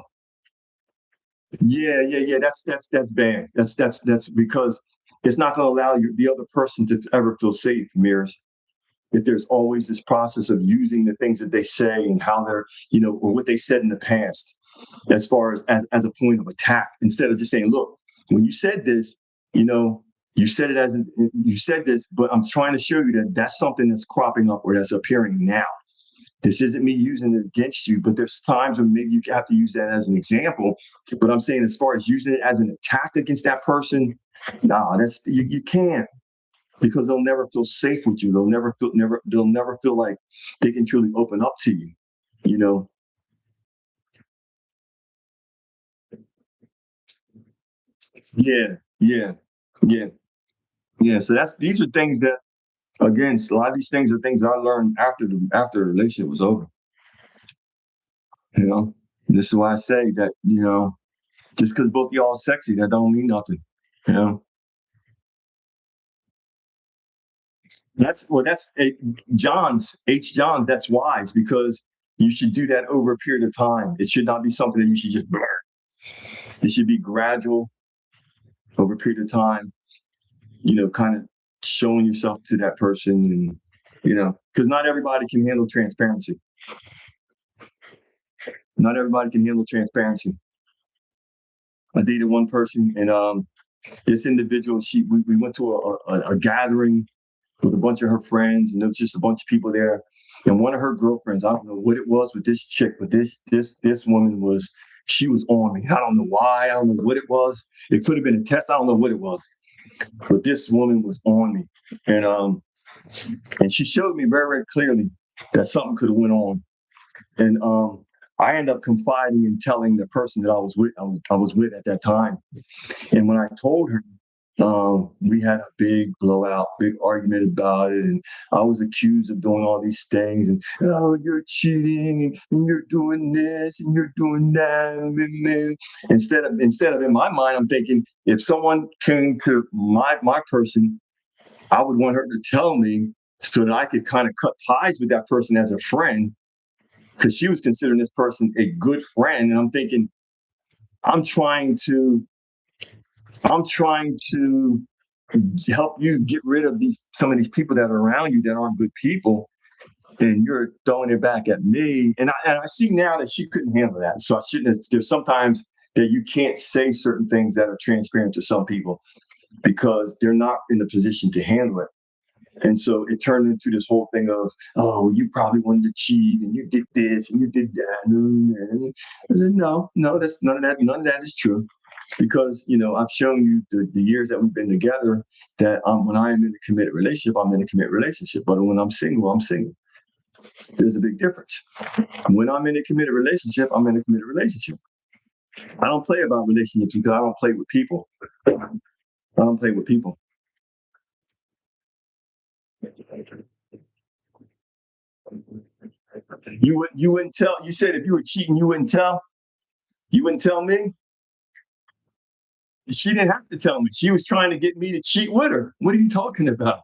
Yeah. That's bad. That's because it's not going to allow the other person to ever feel safe, Mears. If there's always this process of using the things that they say and how they're, or what they said in the past, as far as a point of attack, instead of just saying, look, when you said this, you know, you said this, but I'm trying to show you that that's something that's cropping up or that's appearing now. This isn't me using it against you, but there's times when maybe you have to use that as an example. But I'm saying, as far as using it as an attack against that person, nah, you can't, because they'll never feel safe with you. They'll never feel like they can truly open up to you. You know. Yeah, yeah, yeah, yeah. So these are things that, again, a lot of these things are things that I learned after the relationship was over. You know, this is why I say that, just because both y'all are sexy, that don't mean nothing. You know, that's Johns. That's wise, because you should do that over a period of time. It should not be something that you should just blur. It should be gradual over a period of time. Kind of showing yourself to that person, and because not everybody can handle transparency. Not everybody can handle transparency. I dated one person, and this individual, we went to a gathering with a bunch of her friends, and there was just a bunch of people there. And one of her girlfriends, I don't know what it was with this chick, but this woman she was on me. I don't know why. I don't know what it was. It could have been a test. I don't know what it was, but this woman was on me, and she showed me very, very clearly that something could have went on. And I ended up confiding and telling the person that I was with at that time. And when I told her, we had a big blowout, big argument about it, and I was accused of doing all these things, and, oh, you're cheating, and you're doing this, and you're doing that, and instead of in my mind, I'm thinking, if someone came to my person, I would want her to tell me so that I could kind of cut ties with that person as a friend, because she was considering this person a good friend, and I'm thinking, I'm trying to help you get rid of some of these people that are around you that aren't good people, and you're throwing it back at me. And I see now that she couldn't handle that. So I shouldn't have, there's sometimes that you can't say certain things that are transparent to some people because they're not in the position to handle it. And so it turned into this whole thing of, oh, you probably wanted to cheat and you did this and you did that. And I said, no, that's none of that. None of that is true. Because, I've shown you the years that we've been together that when I am in a committed relationship, I'm in a committed relationship. But when I'm single, I'm single. There's a big difference. When I'm in a committed relationship, I'm in a committed relationship. I don't play about relationships because I don't play with people. I don't play with people. You wouldn't tell. You said if you were cheating, you wouldn't tell. You wouldn't tell me. She didn't have to tell me. She was trying to get me to cheat with her. What are you talking about?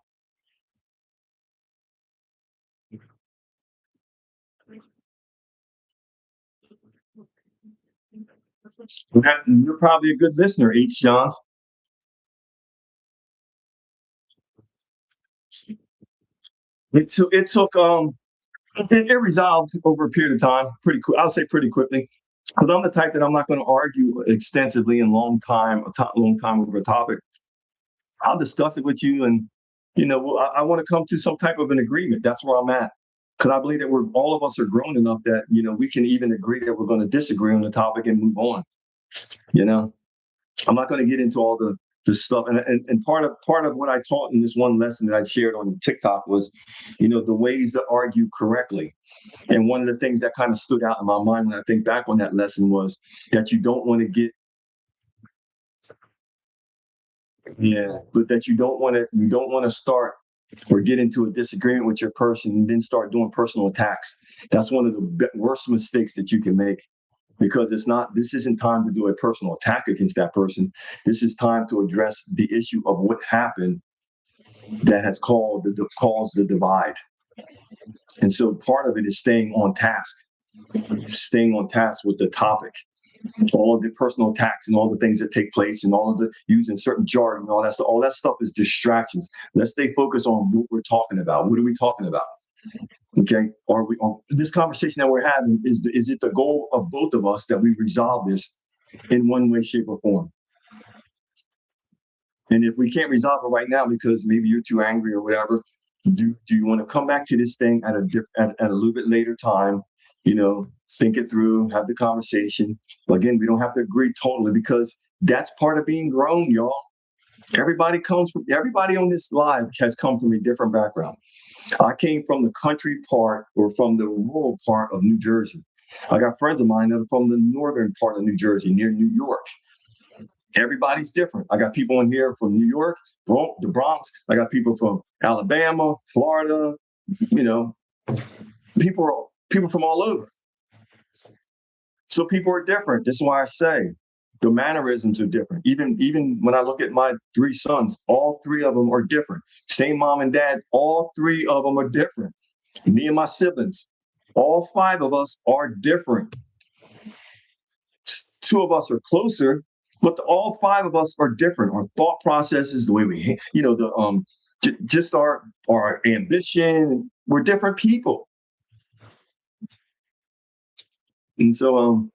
You're probably a good listener, H. John. It resolved over a period of time, pretty quick. I'll say pretty quickly, because I'm the type that I'm not going to argue extensively and long time over a topic. I'll discuss it with you, and I want to come to some type of an agreement. That's where I'm at, because I believe that we're all of us are grown enough that we can even agree that we're going to disagree on the topic and move on. You know, I'm not going to get into all the stuff, and part of what I taught in this one lesson that I shared on TikTok was, the ways to argue correctly. And one of the things that kind of stood out in my mind when I think back on that lesson was that you don't want to get, yeah, but that you don't want to start or get into a disagreement with your person and then start doing personal attacks. That's one of the worst mistakes that you can make, because this isn't time to do a personal attack against that person. This is time to address the issue of what happened that has caused the divide. And so part of it is staying on task with the topic, all of the personal attacks and all the things that take place and all of the using certain jargon and all that stuff is distractions. Let's stay focused on what we're talking about. What are we talking about? Okay. This conversation that we're having, is it the goal of both of us that we resolve this in one way, shape, or form? And if we can't resolve it right now because maybe you're too angry or whatever, do you want to come back to this thing at a little bit later time? Think it through, have the conversation. Again, we don't have to agree totally, because that's part of being grown, y'all. Everybody on this live has come from a different background. I came from the country part or from the rural part of New Jersey. I got friends of mine that are from the northern part of New Jersey, near New York. Everybody's different. I got people in here from New York, the Bronx. I got people from Alabama, Florida. You know, people from all over. So people are different. That's why I say the mannerisms are different. Even when I look at my three sons, all three of them are different. Same mom and dad, all three of them are different. Me and my siblings, all five of us are different. Two of us are closer, but all five of us are different. Our thought processes, the way we, just our ambition. We're different people, and so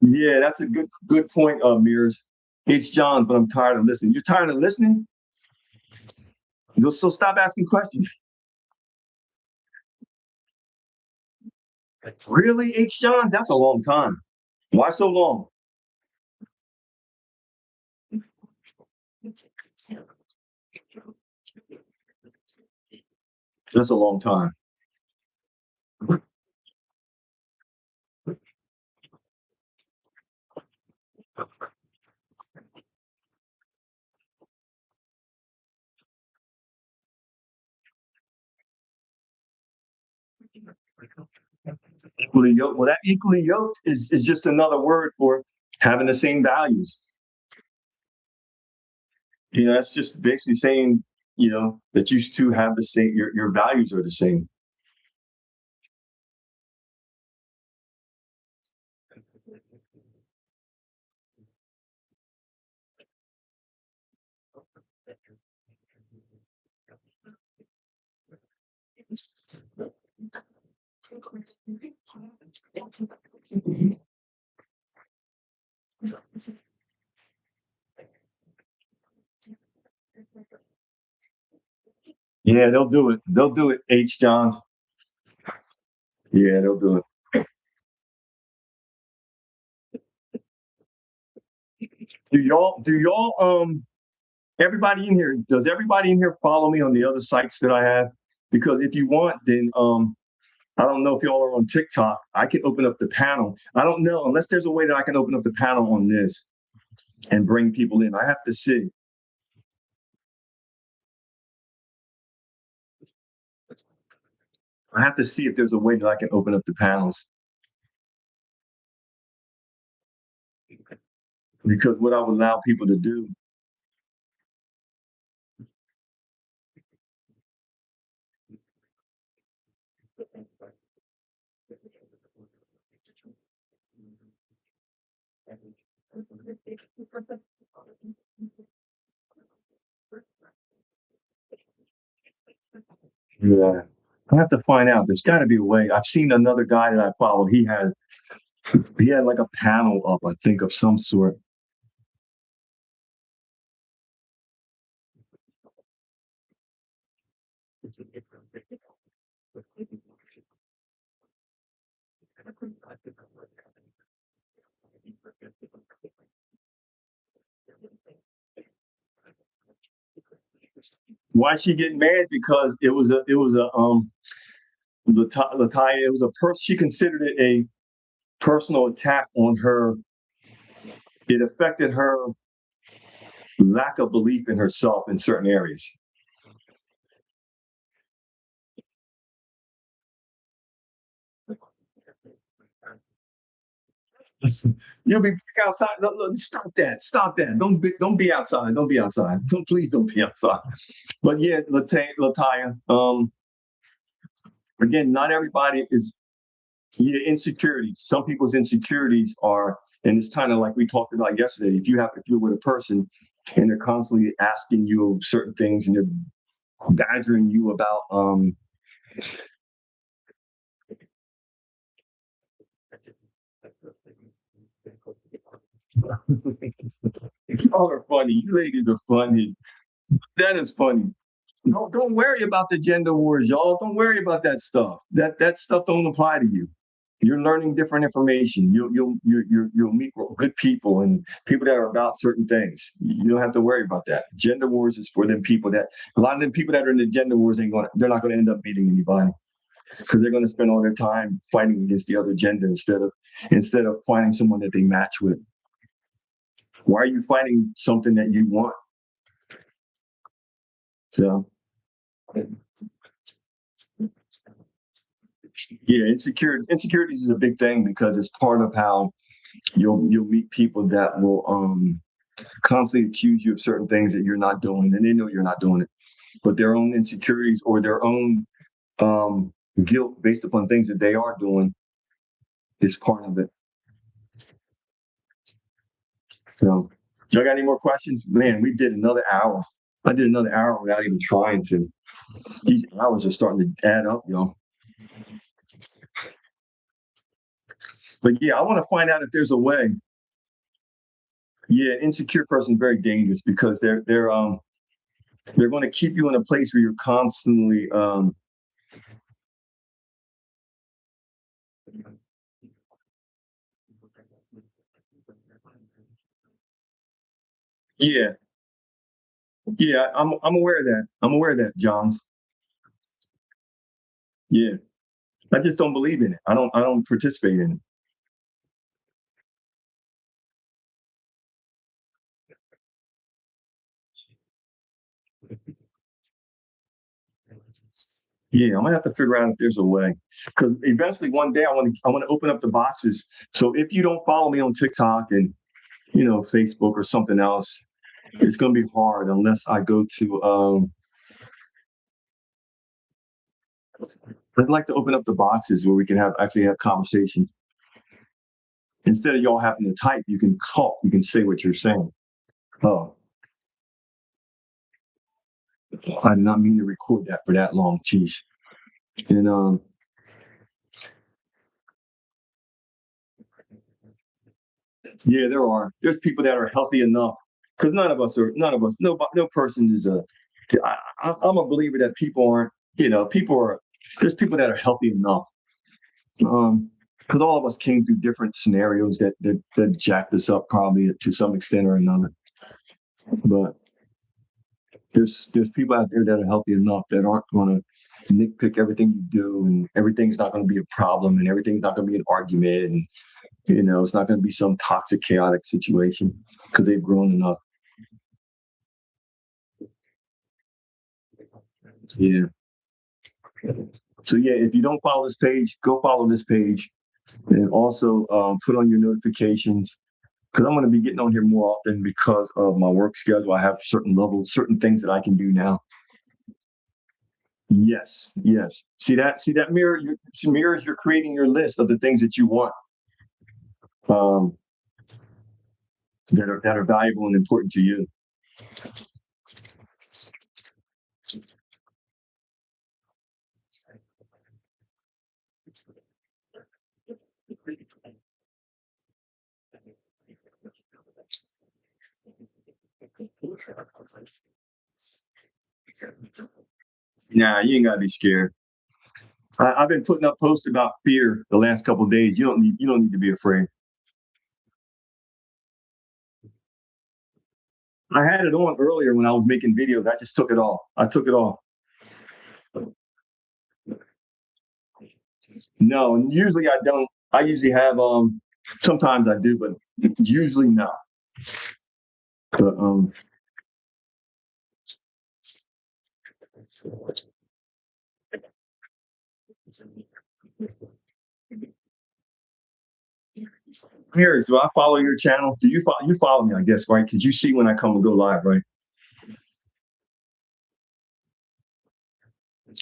yeah, that's a good point, Mears. It's John, but I'm tired of listening. You're tired of listening, so stop asking questions. Really, H. Johns? That's a long time. Why so long? That's a long time. Equally yoked. Well, that equally yoked is just another word for having the same values. That's just basically saying, that you two have the same, your values are the same. Yeah, they'll do it. They'll do it, H. John. Yeah, they'll do it. Do y'all everybody in here, does everybody in here follow me on the other sites that I have? Because if you want, then I don't know if y'all are on TikTok. I can open up the panel. I don't know unless there's a way that I can open up the panel on this and bring people in. I have to see. I have to see if there's a way that I can open up the panels. Because what I would allow people to do. Yeah. I have to find out. There's got to be a way. I've seen another guy that I follow. He had like a panel up, I think, of some sort. Why she getting mad? Because it was a Lataya, it was a person. She considered it a personal attack on her. It affected her lack of belief in herself in certain areas. You'll be back outside. Look, stop that. Stop that. Don't be outside. Don't be outside. Please don't be outside. But yeah, Lataya. Again, not everybody is. Yeah, insecurities. Some people's insecurities are, and it's kind of like we talked about yesterday. If you're with a person and they're constantly asking you certain things and they're badgering you about y'all are funny. You ladies are funny. That is funny. Don't worry about the gender wars, y'all. Don't worry about that stuff. That stuff don't apply to you. You're learning different information. You'll meet good people and people that are about certain things. You don't have to worry about that. Gender wars is for them people that a lot of them people that are in the gender wars they're not going to end up meeting anybody because they're going to spend all their time fighting against the other gender instead of finding someone that they match with. Why are you fighting something that you want? So yeah, insecurities is a big thing because it's part of how you'll meet people that will constantly accuse you of certain things that you're not doing, and they know you're not doing it, but their own insecurities or their own guilt based upon things that they are doing is part of it. So, y'all got any more questions? Man, we did another hour. I did another hour without even trying to. These hours are starting to add up, y'all. But yeah, I want to find out if there's a way. Yeah, insecure person is very dangerous because they're going to keep you in a place where you're constantly yeah, yeah, I'm aware of that. I'm aware of that, Johns. Yeah. I just don't believe in it. I don't participate in it. Yeah, I'm gonna have to figure out if there's a way. Because eventually one day I want to open up the boxes. So if you don't follow me on TikTok and Facebook or something else, it's gonna be hard unless I go to I'd like to open up the boxes where we can actually have conversations. Instead of y'all having to type, you can talk, you can say what you're saying. Oh, I did not mean to record that for that long. Jeez. And Yeah, there are. There's people that are healthy enough because none of us, no person is a. I'm a believer that people aren't. People are. There's people that are healthy enough. Because all of us came through different scenarios that jacked us up probably to some extent or another. But there's people out there that are healthy enough that aren't going to nitpick everything you do, and everything's not going to be a problem, and everything's not going to be an argument, and it's not going to be some toxic, chaotic situation because they've grown enough. Yeah. So yeah, if you don't follow this page, go follow this page, and also put on your notifications because I'm going to be getting on here more often because of my work schedule. I have certain levels, certain things that I can do now. Yes, yes. See that mirror. Mirrors. You're creating your list of the things that you want, um, that are valuable and important to you. Nah, you ain't gotta be scared. I've been putting up posts about fear the last couple of days. You don't need to be afraid. I had it on earlier when I was making videos. I just took it off. I took it off. No, usually I don't. I usually have sometimes I do, but usually no. But here, so I follow your channel. Do you follow me, I guess, right? Because you see when I come and go live, right?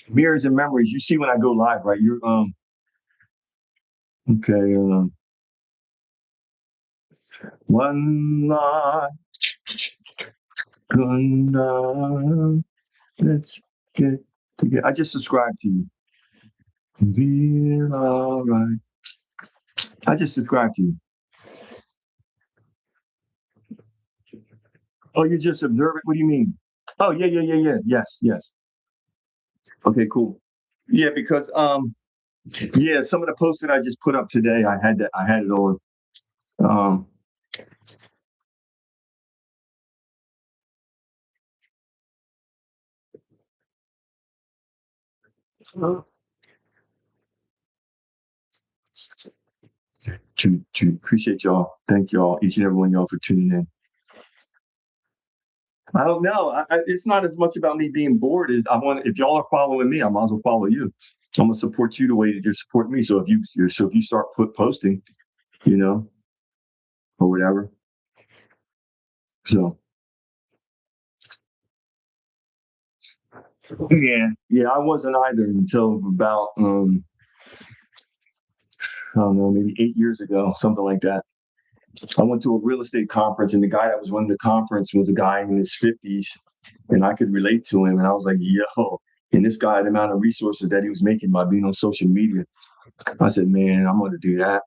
Mirrors and memories. You see when I go live, right? You're okay. One night, good night. Let's get together. I just subscribed to you. Be all right. I just subscribed to you. Oh, you just observe it? What do you mean? Oh, yeah, yeah, yeah, yeah. Yes, yes. Okay, cool. Yeah, because yeah, some of the posts that I just put up today, I had it on. Um, to appreciate y'all. Thank y'all, each and every one of y'all for tuning in. I don't know. It's not as much about me being bored as I want. If y'all are following me, I might as well follow you. I'm gonna support you the way that you're supporting me. So if you start posting, you know, or whatever. So yeah, yeah, I wasn't either until about I don't know, maybe 8 years ago, something like that. I went to a real estate conference, and the guy that was running the conference was a guy in his 50s, and I could relate to him. And I was like, yo, and this guy, the amount of resources that he was making by being on social media, I said, man, I'm going to do that.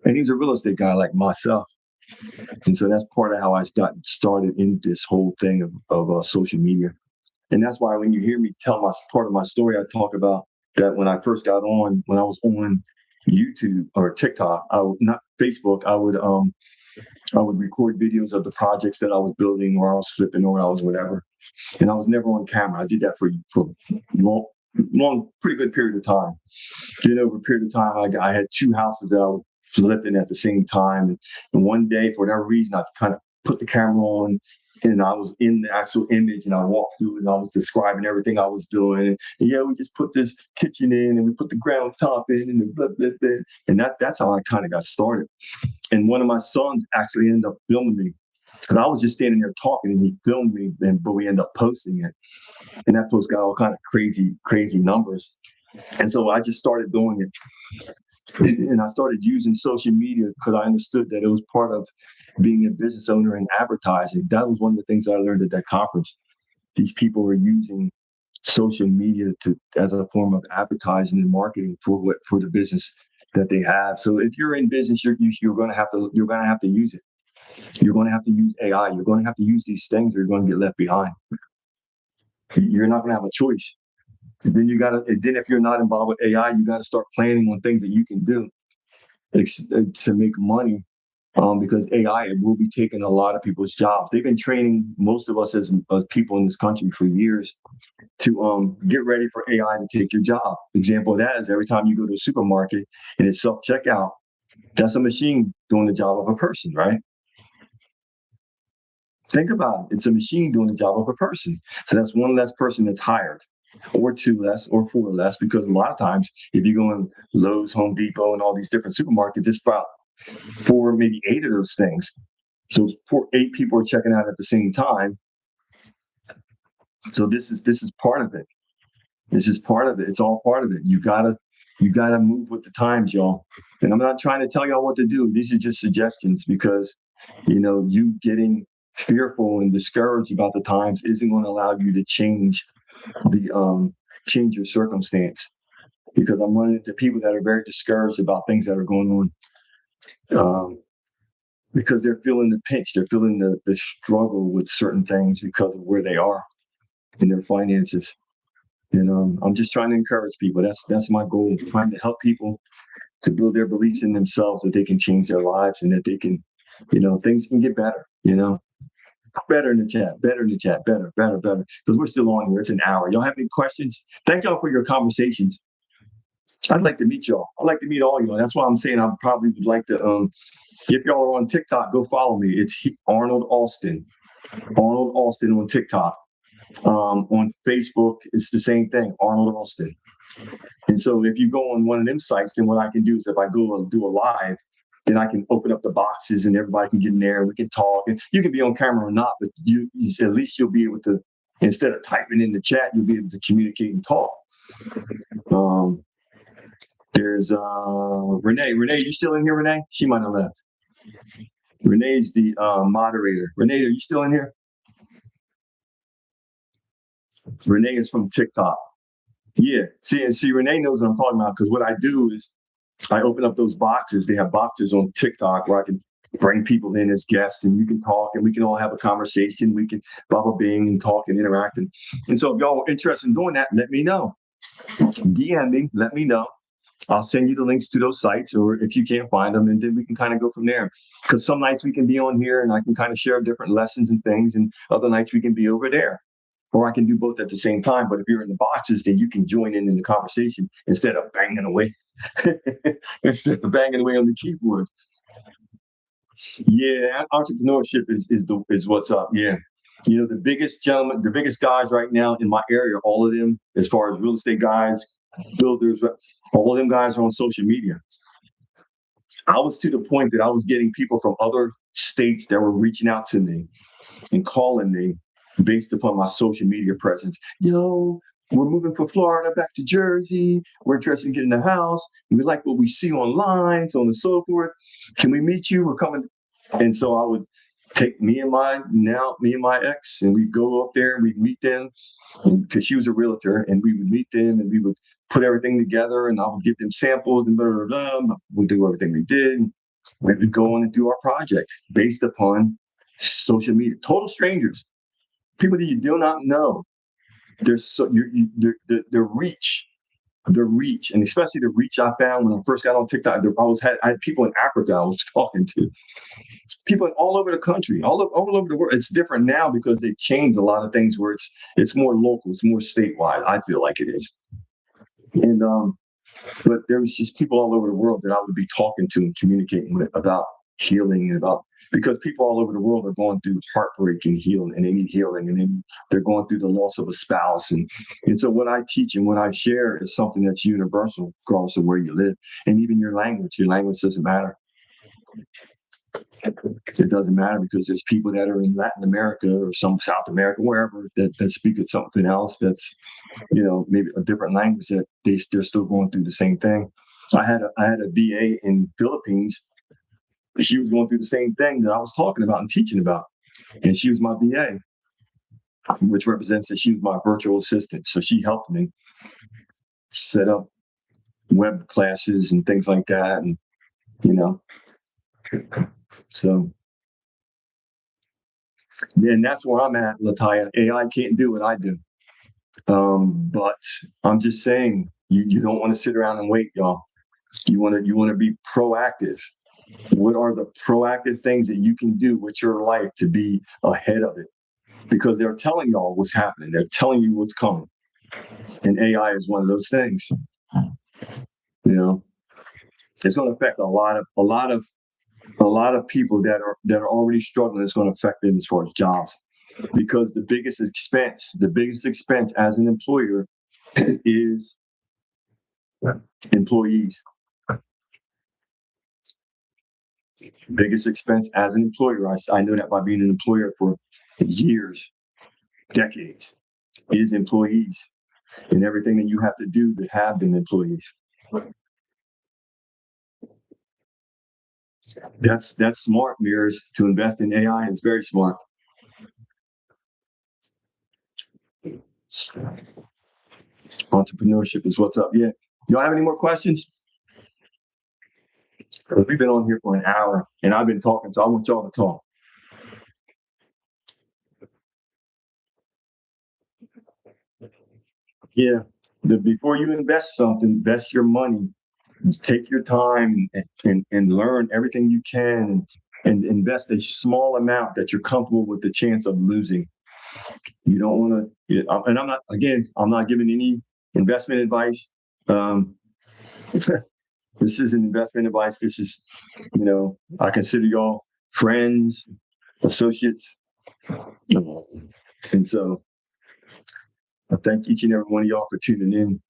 And he's a real estate guy like myself. And so that's part of how I got started in this whole thing of social media. And that's why when you hear me tell my part of my story, I talk about that when I first got on, when I was on YouTube or TikTok, not Facebook, I would record videos of the projects that I was building or I was flipping or I was whatever. And I was never on camera. I did that for long, long, pretty good period of time. Then over a period of time, I had two houses that I was flipping at the same time. And one day, for whatever reason, I kind of put the camera on and I was in the actual image and I walked through and I was describing everything I was doing. And yeah, we just put this kitchen in and we put the ground top in and blah, blah, blah. And that's how I kind of got started. And one of my sons actually ended up filming me because I was just standing there talking and he filmed me, but we ended up posting it. And that post got all kind of crazy, crazy numbers. And so I just started doing it. And I started using social media because I understood that it was part of being a business owner and advertising. That was one of the things that I learned at that conference. These people were using social media to as a form of advertising and marketing for the business that they have. So if you're in business, you're going to have to use it. You're going to have to use AI. You're going to have to use these things, or you're going to get left behind. You're not going to have a choice. Then you got to. Then if you're not involved with AI, you got to start planning on things that you can do to make money. Because AI will be taking a lot of people's jobs. They've been training most of us as people in this country for years to get ready for AI to take your job. Example of that is every time you go to a supermarket and it's self checkout, that's a machine doing the job of a person, right? Think about it. It's a machine doing the job of a person. So that's one less person that's hired, or two less, or four less, because a lot of times, if you go in Lowe's, Home Depot, and all these different supermarkets, it's about four, maybe eight of those things. So eight people are checking out at the same time. So this is part of it. This is part of it. It's all part of it. You gotta move with the times, y'all. And I'm not trying to tell y'all what to do. These are just suggestions because you getting fearful and discouraged about the times isn't going to allow you to change your circumstance. Because I'm running into people that are very discouraged about things that are going on. Because they're feeling the pinch, they're feeling the struggle with certain things because of where they are in their finances. And I'm just trying to encourage people. That's my goal, trying to help people to build their beliefs in themselves that they can change their lives and that they can, things can get better, better in the chat, better in the chat, better, better, better. Because we're still on here. It's an hour. Y'all have any questions? Thank y'all for your conversations. I'd like to meet y'all. I'd like to meet all y'all. That's why I'm saying I probably would like to, if y'all are on TikTok, go follow me. It's Arnold Alston. Arnold Alston on TikTok. On Facebook, it's the same thing, Arnold Alston. And so if you go on one of them sites, then what I can do is if I go and do a live, then I can open up the boxes and everybody can get in there and we can talk. And you can be on camera or not, but at least you'll be able to, instead of typing in the chat, you'll be able to communicate and talk. There's Renee. Renee, you still in here, Renee? She might have left. Renee's the moderator. Renee, are you still in here? Renee is from TikTok. Yeah. See, Renee knows what I'm talking about because what I do is I open up those boxes. They have boxes on TikTok where I can bring people in as guests and you can talk and we can all have a conversation. We can blah bing and talk and interact. And so if y'all are interested in doing that, let me know. DM me, let me know. I'll send you the links to those sites, or if you can't find them, and then we can kind of go from there. Because some nights we can be on here and I can kind of share different lessons and things, and other nights we can be over there. Or I can do both at the same time. But if you're in the boxes, then you can join in the conversation instead of banging away. Instead of banging away on the keyboard. Yeah, entrepreneurship is what's up. Yeah. The biggest guys right now in my area, all of them, as far as real estate guys, builders, all of them guys are on social media. I was to the point that I was getting people from other states that were reaching out to me and calling me based upon my social media presence. Yo, we're moving from Florida back to Jersey. We're interested in getting a house. We like what we see online, so on and so forth. Can we meet you? We're coming. And so I would take me and my ex, and we'd go up there and we'd meet them because she was a realtor, and we would meet them and we would put everything together and I would give them samples and blah, blah, blah. We'd do everything we did. We would go on and do our project based upon social media. Total strangers, people that you do not know. There's the reach, and especially the reach I found when I first got on TikTok. I had people in Africa I was talking to, people all over the country, all over the world. It's different now because they've changed a lot of things where it's more local, it's more statewide. I feel like it is, and but there was just people all over the world that I would be talking to and communicating with about healing and because people all over the world are going through heartbreak and healing, and they need healing, and then they're going through the loss of a spouse. And so what I teach and what I share is something that's universal regardless of where you live. And even your language doesn't matter. It doesn't matter because there's people that are in Latin America or some South America, wherever, that speak of something else that's, maybe a different language that they're still going through the same thing. I had a VA in Philippines. She was going through the same thing that I was talking about and teaching about, and she was my VA. which represents that she was my virtual assistant. So she helped me set up web classes and things like that. And, you know, so then that's where I'm at, Lataya. AI can't do what I do. But I'm just saying, you don't want to sit around and wait, y'all. You want to be proactive. What are the proactive things that you can do with your life to be ahead of it? Because they're telling y'all what's happening. They're telling you what's coming. And AI is one of those things. You know, it's going to affect a lot of people that are already struggling. It's going to affect them as far as jobs, because the biggest expense as an employer is employees. Biggest expense as an employer, I know that by being an employer for years, decades, is employees and everything that you have to do to have them employees. That's smart, Mirrors, to invest in AI. It's very smart. Entrepreneurship is what's up. Yeah. Y'all have any more questions? We've been on here for an hour and I've been talking, so I want y'all to talk. Yeah. Before you invest something, invest your money. Take your time and learn everything you can, and invest a small amount that you're comfortable with the chance of losing. You don't want to, and I'm not giving any investment advice. This isn't investment advice. This is, I consider y'all friends, associates. And so I thank each and every one of y'all for tuning in.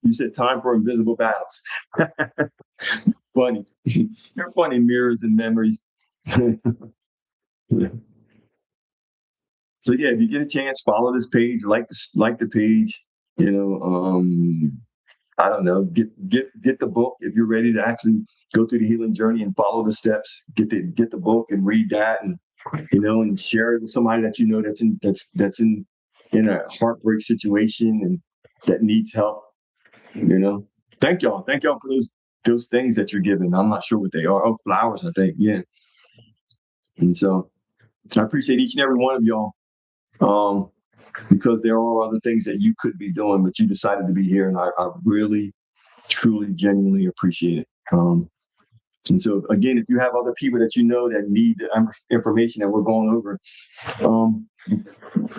You said time for invisible battles. Funny. You're funny, Mirrors and memories. Yeah. So yeah, if you get a chance, follow this page, like the page. I don't know, get the book if you're ready to actually go through the healing journey and follow the steps. Get the book and read that, and and share it with somebody that that's in a heartbreak situation and that needs help. Thank y'all for those things that you're giving. I'm not sure what they are. Oh, flowers, I think. Yeah. And so I appreciate each and every one of y'all. Because there are other things that you could be doing, but you decided to be here, and I really, truly, genuinely appreciate it. And so, again, if you have other people that that need the information that we're going over,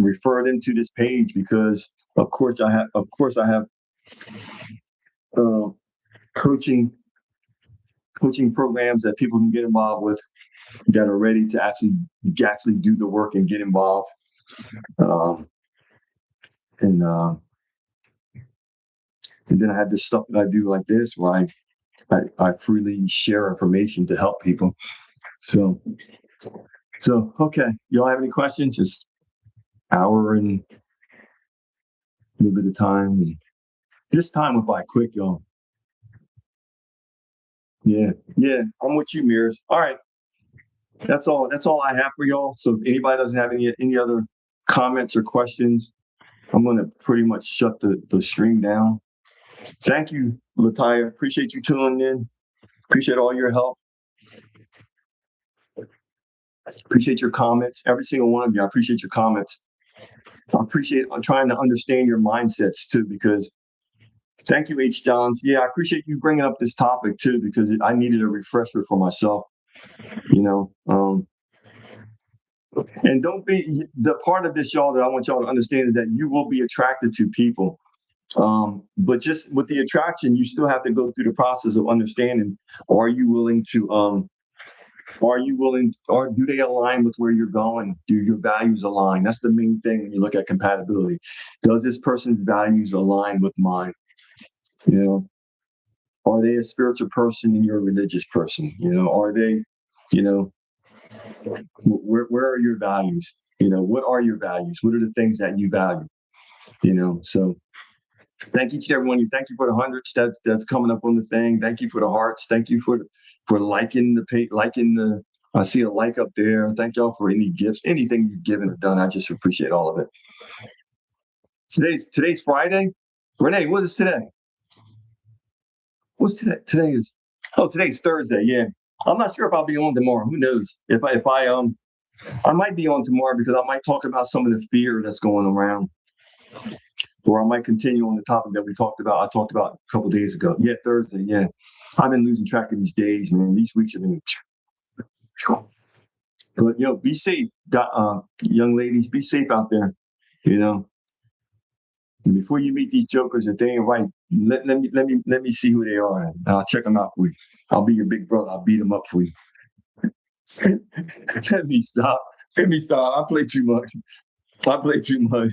refer them to this page, because of course I have coaching programs that people can get involved with that are ready to actually do the work and get involved. And then I have this stuff that I do like this, where I freely share information to help people. So okay. Y'all have any questions? Just hour and a little bit of time. And this time went by quick, y'all. Yeah. I'm with you, Mirrors. All right. That's all I have for y'all. So if anybody doesn't have any other comments or questions, I'm gonna pretty much shut the stream down. Thank you, Lataya. Appreciate you tuning in. Appreciate all your help. Appreciate your comments. Every single one of you. I appreciate your comments. I'm trying to understand your mindsets too, because thank you, H. Johns. Yeah, I appreciate you bringing up this topic too, because I needed a refresher for myself. And don't be the part of this, y'all, that I want y'all to understand is that you will be attracted to people. But just with the attraction, you still have to go through the process of understanding. Are you willing, or do they align with where you're going? Do your values align? That's the main thing when you look at compatibility. Does this person's values align with mine? Are they a spiritual person and you're a religious person? Are they, where are your values? What are your values? What are the things that you value? So thank each and every one of you. Thank you for the hundreds that's coming up on the thing. Thank you for the hearts. Thank you for liking the page, liking I see a like up there. Thank y'all for any gifts, anything you've given or done. I just appreciate all of it. Today's Friday. Renee, what is today? What's today? Today's Thursday. Yeah, I'm not sure if I'll be on tomorrow. Who knows? I might be on tomorrow because I might talk about some of the fear that's going around, or I might continue on the topic that we talked about. I talked about a couple of days ago. Yeah, Thursday. Yeah, I've been losing track of these days, man. These weeks have been. But be safe, young ladies. Be safe out there. You know, and before you meet these jokers, if they ain't right, let me see who they are, and I'll check them out for you. I'll be your big brother. I'll beat them up for you. Let me stop. Let me stop. I play too much. I play too much.